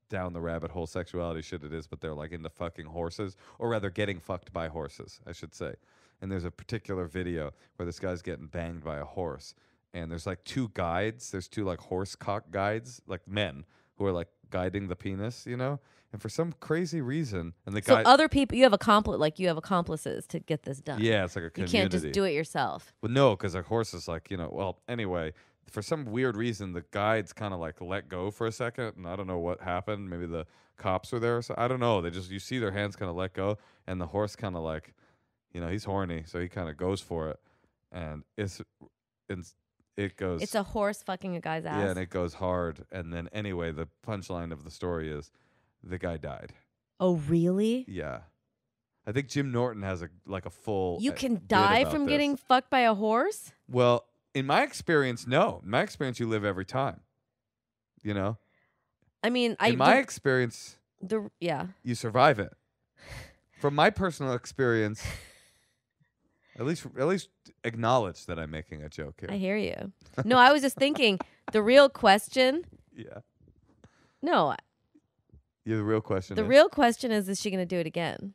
down the rabbit hole sexuality shit it is, but they're like into fucking horses, or rather getting fucked by horses, I should say. And there's a particular video where this guy's getting banged by a horse, and there's like two guides. There's two like horse cock guides, like men who are like guiding the penis, you know. And for some crazy reason, and the So guy, other people, you have accomplices to get this done. yeah, it's like a You community. can't just do it yourself. Well, no, because a horse is like, you know. Well, anyway, for some weird reason, the guides kind of like let go for a second, and I don't know what happened. Maybe the cops were there, or so I don't know. They just you see their hands kind of let go, and the horse kind of like, you know, he's horny, so he kind of goes for it, and it goes. It's a horse fucking a guy's ass. Yeah, and it goes hard. And then anyway, the punchline of the story is the guy died. Oh, really? Yeah. I think Jim Norton has a full You can bit die about from this. getting fucked by a horse? Well, in my experience, no. In my experience, you live every time. You know? I mean, in my experience, you survive it. From my personal experience, at least acknowledge that I'm making a joke here. I hear you. No, I was just thinking the real question. Yeah. No, Yeah, the real question the is. real question is she going to do it again?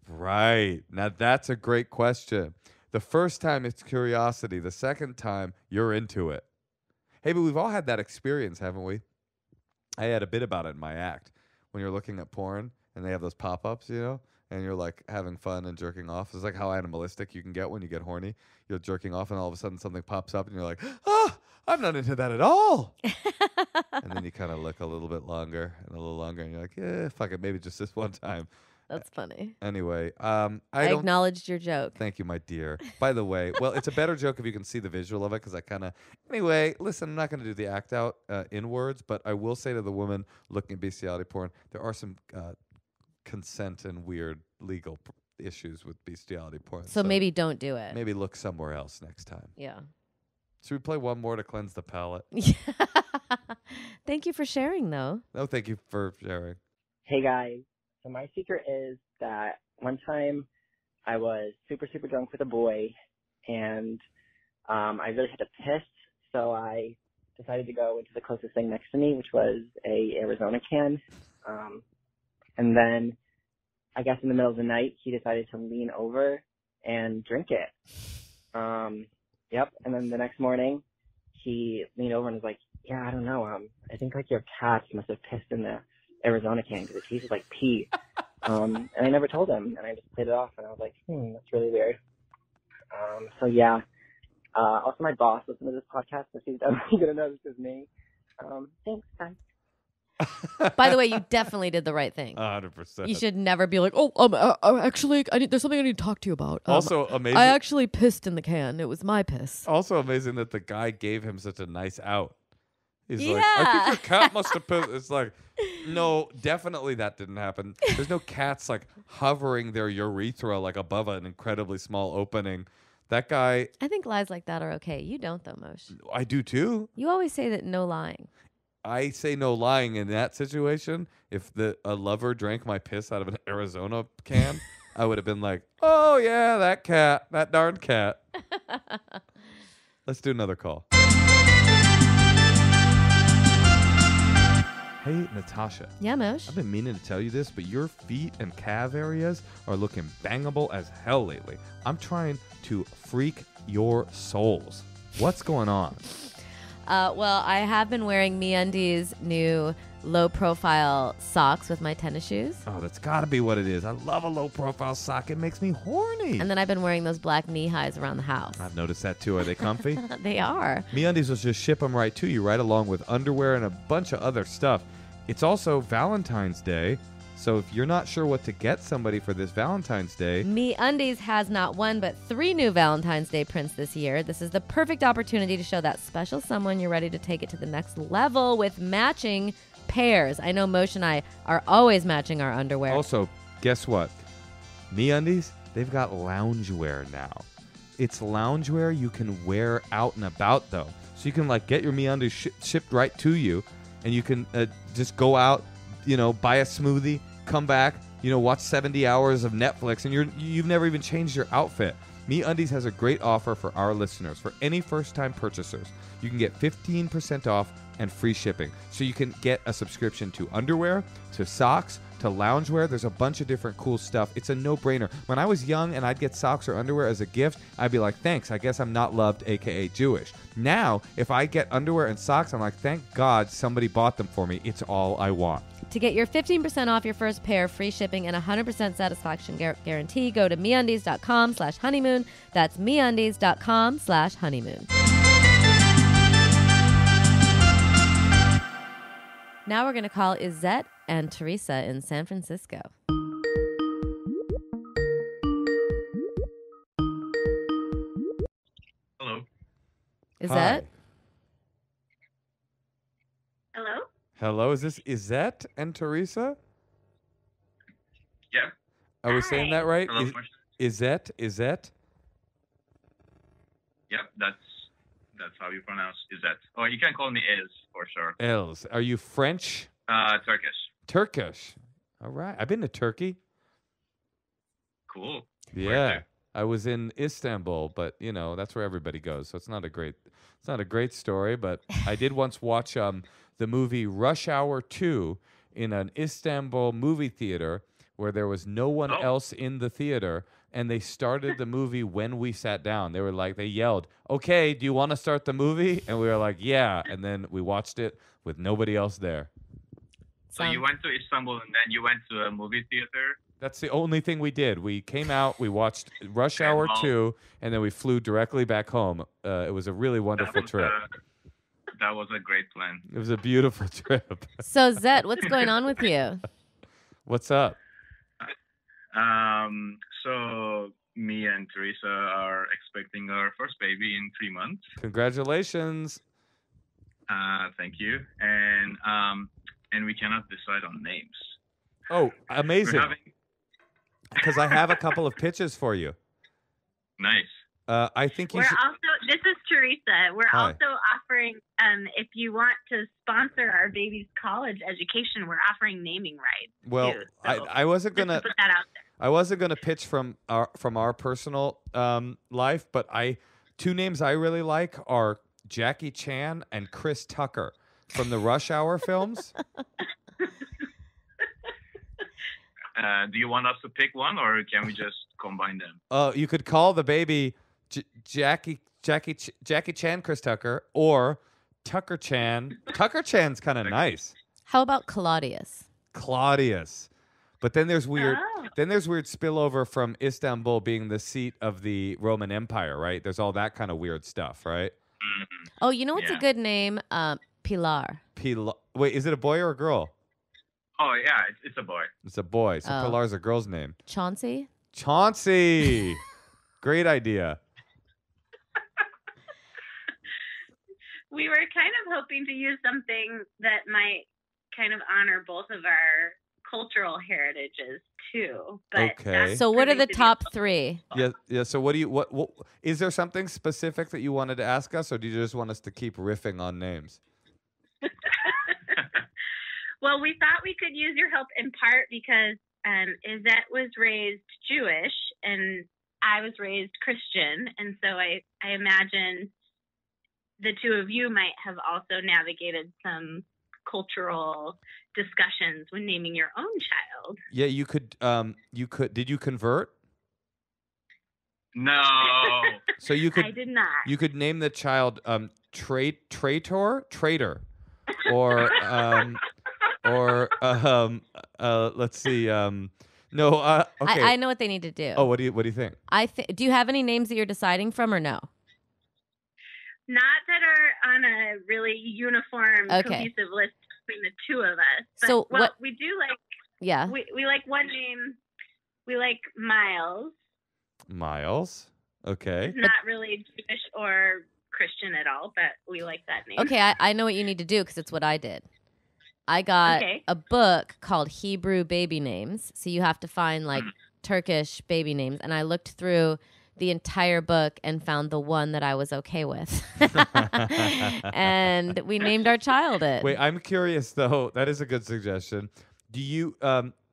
Right. Now, that's a great question. The first time it's curiosity. The second time, you're into it. Hey, but we've all had that experience, haven't we? I had a bit about it in my act. When you're looking at porn and they have those pop-ups, you know, and you're like having fun and jerking off. It's like how animalistic you can get when you get horny. You're jerking off and all of a sudden something pops up and you're like, oh, I'm not into that at all. And then you kind of look a little bit longer and a little longer and you're like, yeah, fuck it. Maybe just this one time. That's funny. Anyway, I acknowledged your joke. Thank you, my dear. By the way, well, it's a better joke if you can see the visual of it because I kind of. Anyway, listen, I'm not going to do the act out in words, but I will say to the woman looking at bestiality porn, there are some consent and weird legal issues with bestiality porn. So maybe don't do it. Maybe look somewhere else next time. Yeah. Should we play one more to cleanse the palate? Thank you for sharing, though. No, thank you for sharing. Hey, guys. So my secret is that one time I was super, super drunk with a boy, and I really had to piss, so I decided to go into the closest thing next to me, which was a Arizona can. And then I guess in the middle of the night, he decided to lean over and drink it. Yep. And then the next morning, he leaned over and was like, yeah, I don't know. I think like your cats must have pissed in the Arizona can because it tasted like pee. And I never told him, and I just played it off, and I was like, that's really weird. So yeah. Also, my boss listened to this podcast, so she's definitely going to know this is me. Thanks, guys. By the way, you definitely did the right thing. 100%. You should never be like, actually, there's something I need to talk to you about. Also amazing. I actually pissed in the can. It was my piss. Also amazing that the guy gave him such a nice out. He's Yeah. like, I think your cat must have pissed. It's like, no, definitely that didn't happen. There's no cats like hovering their urethra like above an incredibly small opening. That guy. I think lies like that are okay. You don't, though, Moshe. I do too. You always say that no lying. I say no lying in that situation. If a lover drank my piss out of an Arizona can, I would have been like, oh yeah, that cat, that darn cat. Let's do another call. Hey, Natasha. Yeah, Moshe. I've been meaning to tell you this, but your feet and calf areas are looking bangable as hell lately. I'm trying to freak your souls. What's going on? Well, I have been wearing MeUndies' new low-profile socks with my tennis shoes. Oh, that's got to be what it is. I love a low-profile sock. It makes me horny. And then I've been wearing those black knee-highs around the house. I've noticed that too. Are they comfy? They are. MeUndies will just ship them right to you, right along with underwear and a bunch of other stuff. It's also Valentine's Day, so if you're not sure what to get somebody for this Valentine's Day... MeUndies has not one, but 3 new Valentine's Day prints this year. This is the perfect opportunity to show that special someone you're ready to take it to the next level with matching pairs. I know Moshe and I are always matching our underwear. Also, guess what? MeUndies, they've got loungewear now. It's loungewear you can wear out and about, though. So you can like get your MeUndies shipped right to you, and you can just go out, buy a smoothie, come back, watch 70 hours of Netflix, and you've never even changed your outfit. MeUndies has a great offer for our listeners. For any first-time purchasers, you can get 15% off and free shipping. So you can get a subscription to underwear, to socks, to loungewear. There's a bunch of different cool stuff. It's a no-brainer. When I was young and I'd get socks or underwear as a gift, I'd be like, thanks, I guess I'm not loved, aka Jewish. Now, if I get underwear and socks, I'm like, thank God somebody bought them for me. It's all I want. To get your 15% off your first pair, free shipping, and 100% satisfaction guarantee, go to MeUndies.com/honeymoon. That's MeUndies.com/honeymoon. Now we're going to call Izette and Teresa in San Francisco. Hello. Izette? Hi. Hello? Hello, is this Izette and Teresa? Yeah. Are we saying that right? Hello. Izette? Yep, that's how you pronounce Izette. Or you can call me Iz for sure. Els. Are you French? Turkish. Turkish. All right. I've been to Turkey. Cool. Yeah. I was in Istanbul, but that's where everybody goes. So it's not a great story, but I did once watch the movie Rush Hour 2 in an Istanbul movie theater where there was no one else in the theater, and they started the movie when we sat down. They yelled, "Okay, do you want to start the movie?" And we were like, "Yeah." And then we watched it with nobody else there. So you went to Istanbul and then you went to a movie theater? That's the only thing we did. We came out, we watched Rush Hour 2, and then we flew directly back home. It was a really wonderful trip. That was a great plan. It was a beautiful trip. So, Zet, what's going on with you? What's up? So me and Teresa are expecting our first baby in 3 months. Congratulations. Thank you. And we cannot decide on names. Oh, amazing. Because I have a couple of pitches for you. Nice. I think you should... This is Teresa. We're Hi. also offering, if you want to sponsor our baby's college education, we're offering naming rights. Well, too. So I wasn't just gonna to put that out there. I wasn't gonna pitch from our personal life, but two names I really like are Jackie Chan and Chris Tucker from the Rush Hour films. Do you want us to pick one, or can we just combine them? You could call the baby Jackie Chan, Chris Tucker, or Tucker Chan. Tucker Chan's kind of nice. How about Claudius? Claudius. But then there's weird spillover from Istanbul being the seat of the Roman Empire, right? There's all that kind of weird stuff, right? Mm-hmm. Oh, you know what's a good name? Pilar. Wait, is it a boy or a girl? Oh, yeah, it's a boy. It's a boy. So Oh. Pilar's a girl's name. Chauncey? Chauncey. Great idea. We were kind of hoping to use something that might kind of honor both of our cultural heritages too. But Okay. So what are the top three? Yeah. So what is there something specific that you wanted to ask us, or do you just want us to keep riffing on names? Well, we thought we could use your help in part because Izette was raised Jewish and I was raised Christian. And so I imagine the two of you might have also navigated some cultural discussions when naming your own child. Yeah, you could. Did you convert? No. So you could. I did not. You could name the child Traitor, or let's see. No. Okay. I know what they need to do. Oh, what do you think? Do you have any names that you're deciding from or no? Not that are on a really uniform, cohesive list between the two of us. But, So what- we do like. Yeah. We like one name. We like Miles. Miles. Okay. It's not really Jewish or Christian at all, but we like that name. Okay, I know what you need to do because it's what I did. I got a book called Hebrew Baby Names. So you have to find like Turkish baby names. And I looked through the entire book and found the one that I was okay with. And we named our child it. Wait, I'm curious though. That is a good suggestion. Do you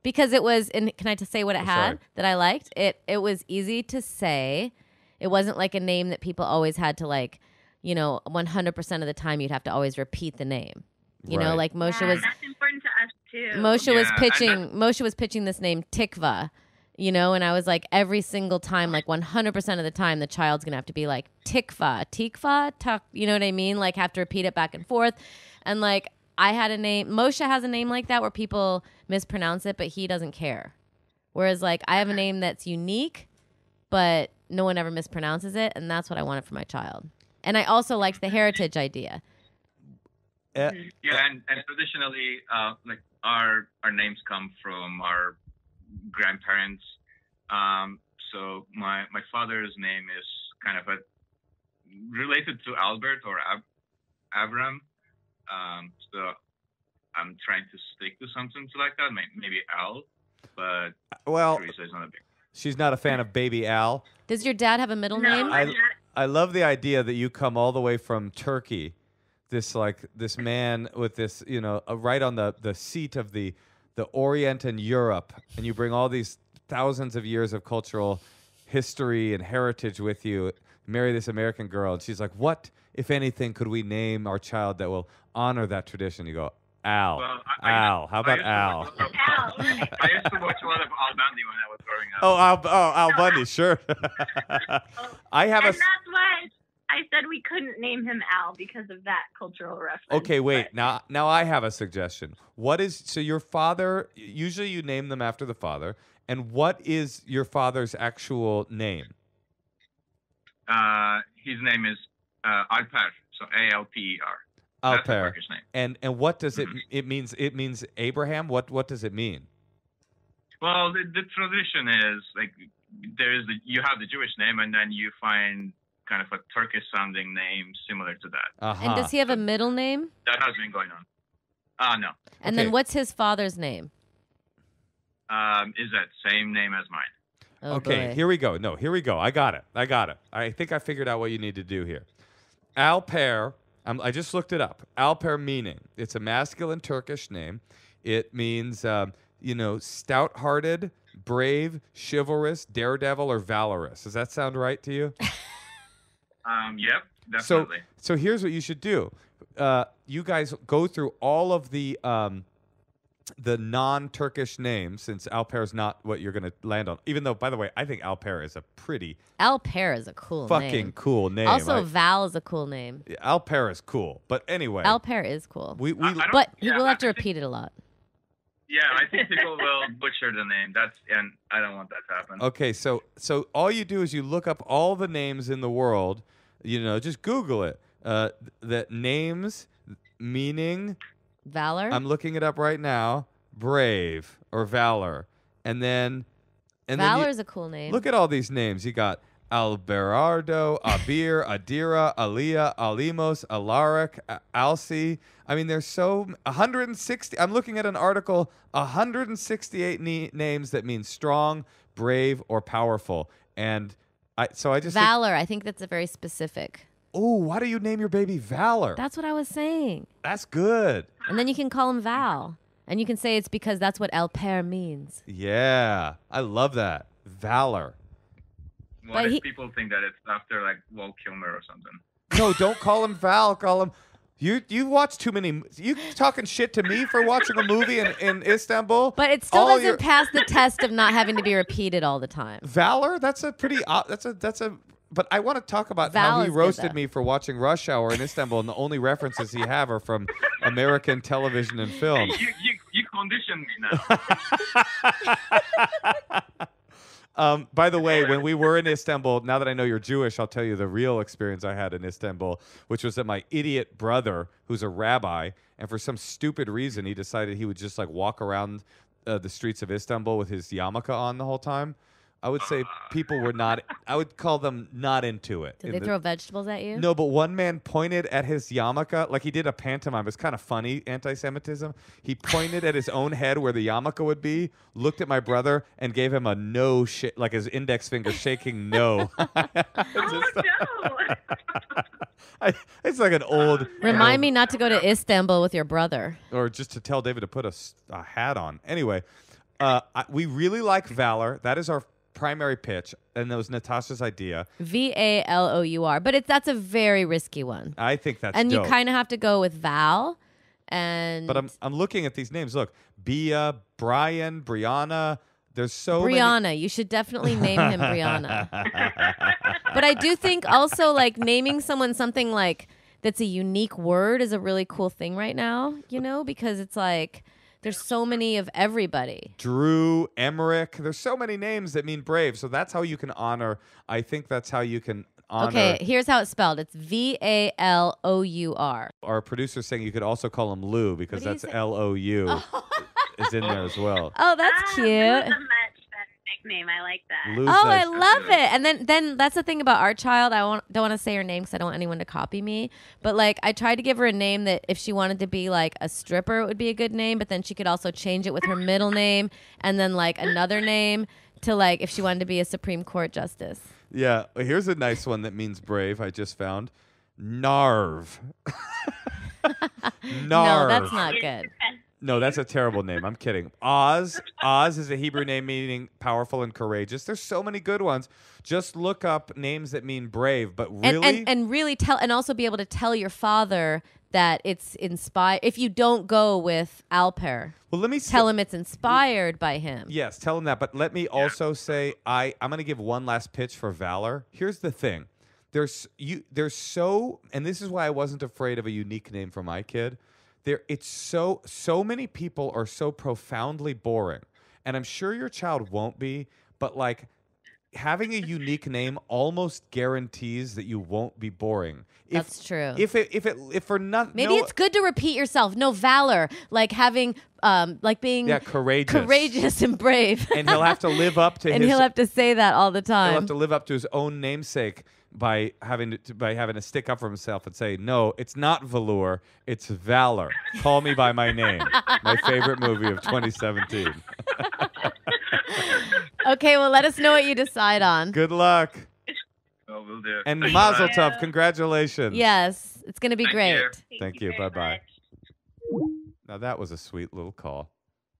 Because it was, and can I just say what it had sorry. that I liked? It was easy to say. It wasn't like a name that people always had to 100% of the time you'd have to always repeat the name. You know, Right. like Moshe was. That's important to us too. Moshe was Yeah, pitching this name Tikva, and I was like, every single time, like 100% of the time, the child's gonna have to be like Tikva, tuck, you know what I mean? Like have to repeat it back and forth, and like I had a name. Moshe has a name like that where people mispronounce it, but he doesn't care. Whereas like I have a name that's unique, but no one ever mispronounces it, and that's what I wanted for my child. And I also liked the heritage idea. Yeah, and traditionally, like our names come from our grandparents. So my father's name is kind of related to Albert or Abram. So I'm trying to stick to something like that, maybe Al, but Teresa is not a big. She's not a fan of Baby Al. Does your dad have a middle name? I love the idea that you come all the way from Turkey, this man with this, right on the seat of the Orient and Europe, and you bring all these thousands of years of cultural history and heritage with you, marry this American girl, and she's like, what, if anything, could we name our child that will honor that tradition? You go, Al. Well, Al. How about Al? I used to watch a lot of Al Bundy when I was growing up. Al Bundy, sure. And that's why I said we couldn't name him Al because of that cultural reference. Okay, wait. Now I have a suggestion. So your father, usually you name them after the father, and what is your father's actual name? His name is Alper, so Alper. Alper. That's a Turkish name. And what does it means? It means Abraham. What does it mean? Well, the tradition is like you have the Jewish name, and then you find kind of a Turkish-sounding name similar to that. Uh-huh. And does he have a middle name? That has been going on. No. And then what's his father's name? Is that same name as mine? Oh, okay, boy. here we go. No, here we go. I got it. I think I figured out what you need to do here. Alper, I just looked it up. Alper meaning, it's a masculine Turkish name. It means, stout-hearted, brave, chivalrous, daredevil, or valorous. Does that sound right to you? Yep, definitely. So here's what you should do. You guys go through all of the non-Turkish names, since Alper is not what you're going to land on. Even though, by the way, I think Alper is a pretty Alper is a cool fucking cool name. Also, Val is a cool name. Alper is cool, but anyway, Alper is cool. But you will have to repeat it a lot. Yeah, I think people will butcher the name. And I don't want that to happen. Okay, so all you do is you look up all the names in the world. Just Google it. That names meaning Valor. I'm looking it up right now. Brave or valor, and then Valor is a cool name. Look at all these names. You got Alberardo, Abir, Adira, Aliyah, Alimos, Alaric, Alci. I mean, there's 160. I'm looking at an article, 168 names that mean strong, brave, or powerful. And I just Valor. I think that's a very specific. Oh, why do you name your baby Valor? That's what I was saying. That's good. And then you can call him Val. And you can say it's because that's what Alper means. Yeah, I love that. Valor. What if people think that it's after like Walt Kilmer or something? No, don't call him Val. Call him. You watch too many. You talking shit to me for watching a movie in Istanbul? But it still doesn't pass the test of not having to be repeated all the time. Valor. That's a pretty. That's a. But I want to talk about how he roasted me for watching Rush Hour in Istanbul, and the only references he have are from American television and film. You conditioned me now. By the way, when we were in Istanbul, now that I know you're Jewish, I'll tell you the real experience I had in Istanbul, which was that my idiot brother, who's a rabbi, and for some stupid reason, he decided he would just like walk around the streets of Istanbul with his yarmulke on the whole time. I would say people were not, I would call them not into it. Did they throw vegetables at you? No, but one man pointed at his yarmulke, like he did a pantomime. It was kind of funny, anti-Semitism. He pointed at his own head where the yarmulke would be, looked at my brother, and gave him a no shit, like his index finger shaking no. It's like an old... Remind me not to go to Istanbul with your brother. Or just to tell David to put a hat on. Anyway, we really like Valor. That is our primary pitch, and that was Natasha's idea. Valor, but that's a very risky one. I think that's and dope. You kind of have to go with Val, And But I'm looking at these names. Look, Bia, Brian, Brianna. There's so Brianna. many. You should definitely name him Brianna. But I do think also like naming someone something like that's a unique word is a really cool thing right now, because it's like there's so many of everybody. Drew, Emmerich. There's so many names that mean brave. So that's how you can honor. I think that's how you can honor. Okay, here's how it's spelled. It's Valour. Our producer's saying you could also call him Lou because What do you that's say? Lou is in there as well. Oh, that's cute. Lou's a much better nickname. I like that. Lou's Oh, nice. I love it. And then that's the thing about our child. I don't want to say her name because I don't want anyone to copy me. But like I tried to give her a name that if she wanted to be like a stripper, it would be a good name. But then she could also change it with her middle name and then like another name to like if she wanted to be a Supreme Court justice. Yeah, here's a nice one that means brave. I just found Narv. Narv. No, that's not good. No, that's a terrible name. I'm kidding. Oz. Oz is a Hebrew name meaning powerful and courageous. There's so many good ones. Just look up names that mean brave, but really and really tell and also be able to tell your father that it's inspired. If you don't go with Alper, well, let me tell him it's inspired by him. Yes, tell him that. But let me also say I'm going to give one last pitch for Valor. Here's the thing. There's so, and this is why I wasn't afraid of a unique name for my kid. It's so many people are so profoundly boring, and I'm sure your child won't be, but like having a unique name almost guarantees that you won't be boring. That's true. If for nothing, Maybe it's good to repeat yourself. No, valor, like having, like being courageous and brave. And he'll have to live up to and he'll have to say that all the time. He'll have to live up to his own namesake by having to stick up for himself and say, no, it's not velour, it's valor. Call me by my name. My favorite movie of 2017. Okay, well, let us know what you decide on. Good luck. Oh, we'll do. And Mazel Tov, congratulations. Yes, it's going to be great. Thank you. Bye-bye. Now, that was a sweet little call.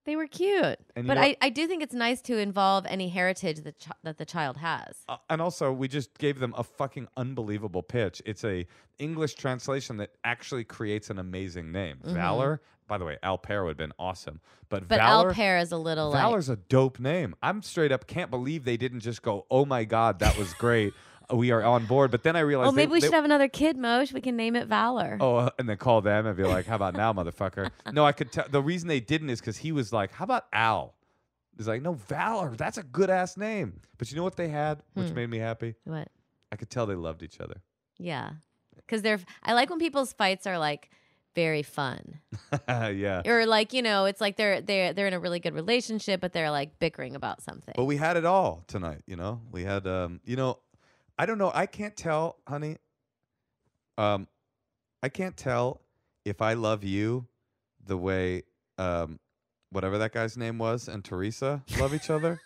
They were cute. And but you know- I do think it's nice to involve any heritage that the child has. And also, we just gave them a fucking unbelievable pitch. It's a English translation that actually creates an amazing name. Mhm. Valor. By the way, Alper would have been awesome. But Valor, Alper is a little Valor's a dope name. I'm straight up can't believe they didn't just go, oh my God, that was great. We are on board. But then I realized maybe we should have another kid, Moshe. We can name it Valor. and then call them and be like, how about now, motherfucker? No, I could tell. The reason they didn't is because he was like, how about Al? He's like, no, Valor. That's a good-ass name. But you know what they had, which made me happy? What? I could tell they loved each other. Yeah. Because I like when people's fights are like very fun. Yeah. Or like, it's like they're in a really good relationship, but they're like bickering about something. But we had it all tonight, We had, I don't know. I can't tell, honey. I can't tell if I love you the way whatever that guy's name was and Teresa love each other,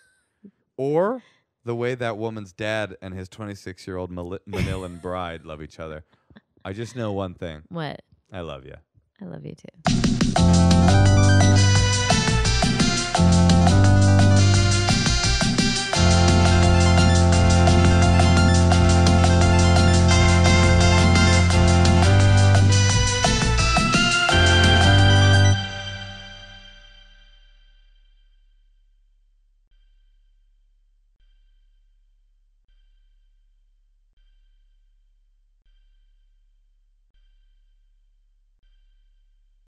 or the way that woman's dad and his 26-year-old Manilan bride love each other. I just know one thing. What? I love you. I love you too.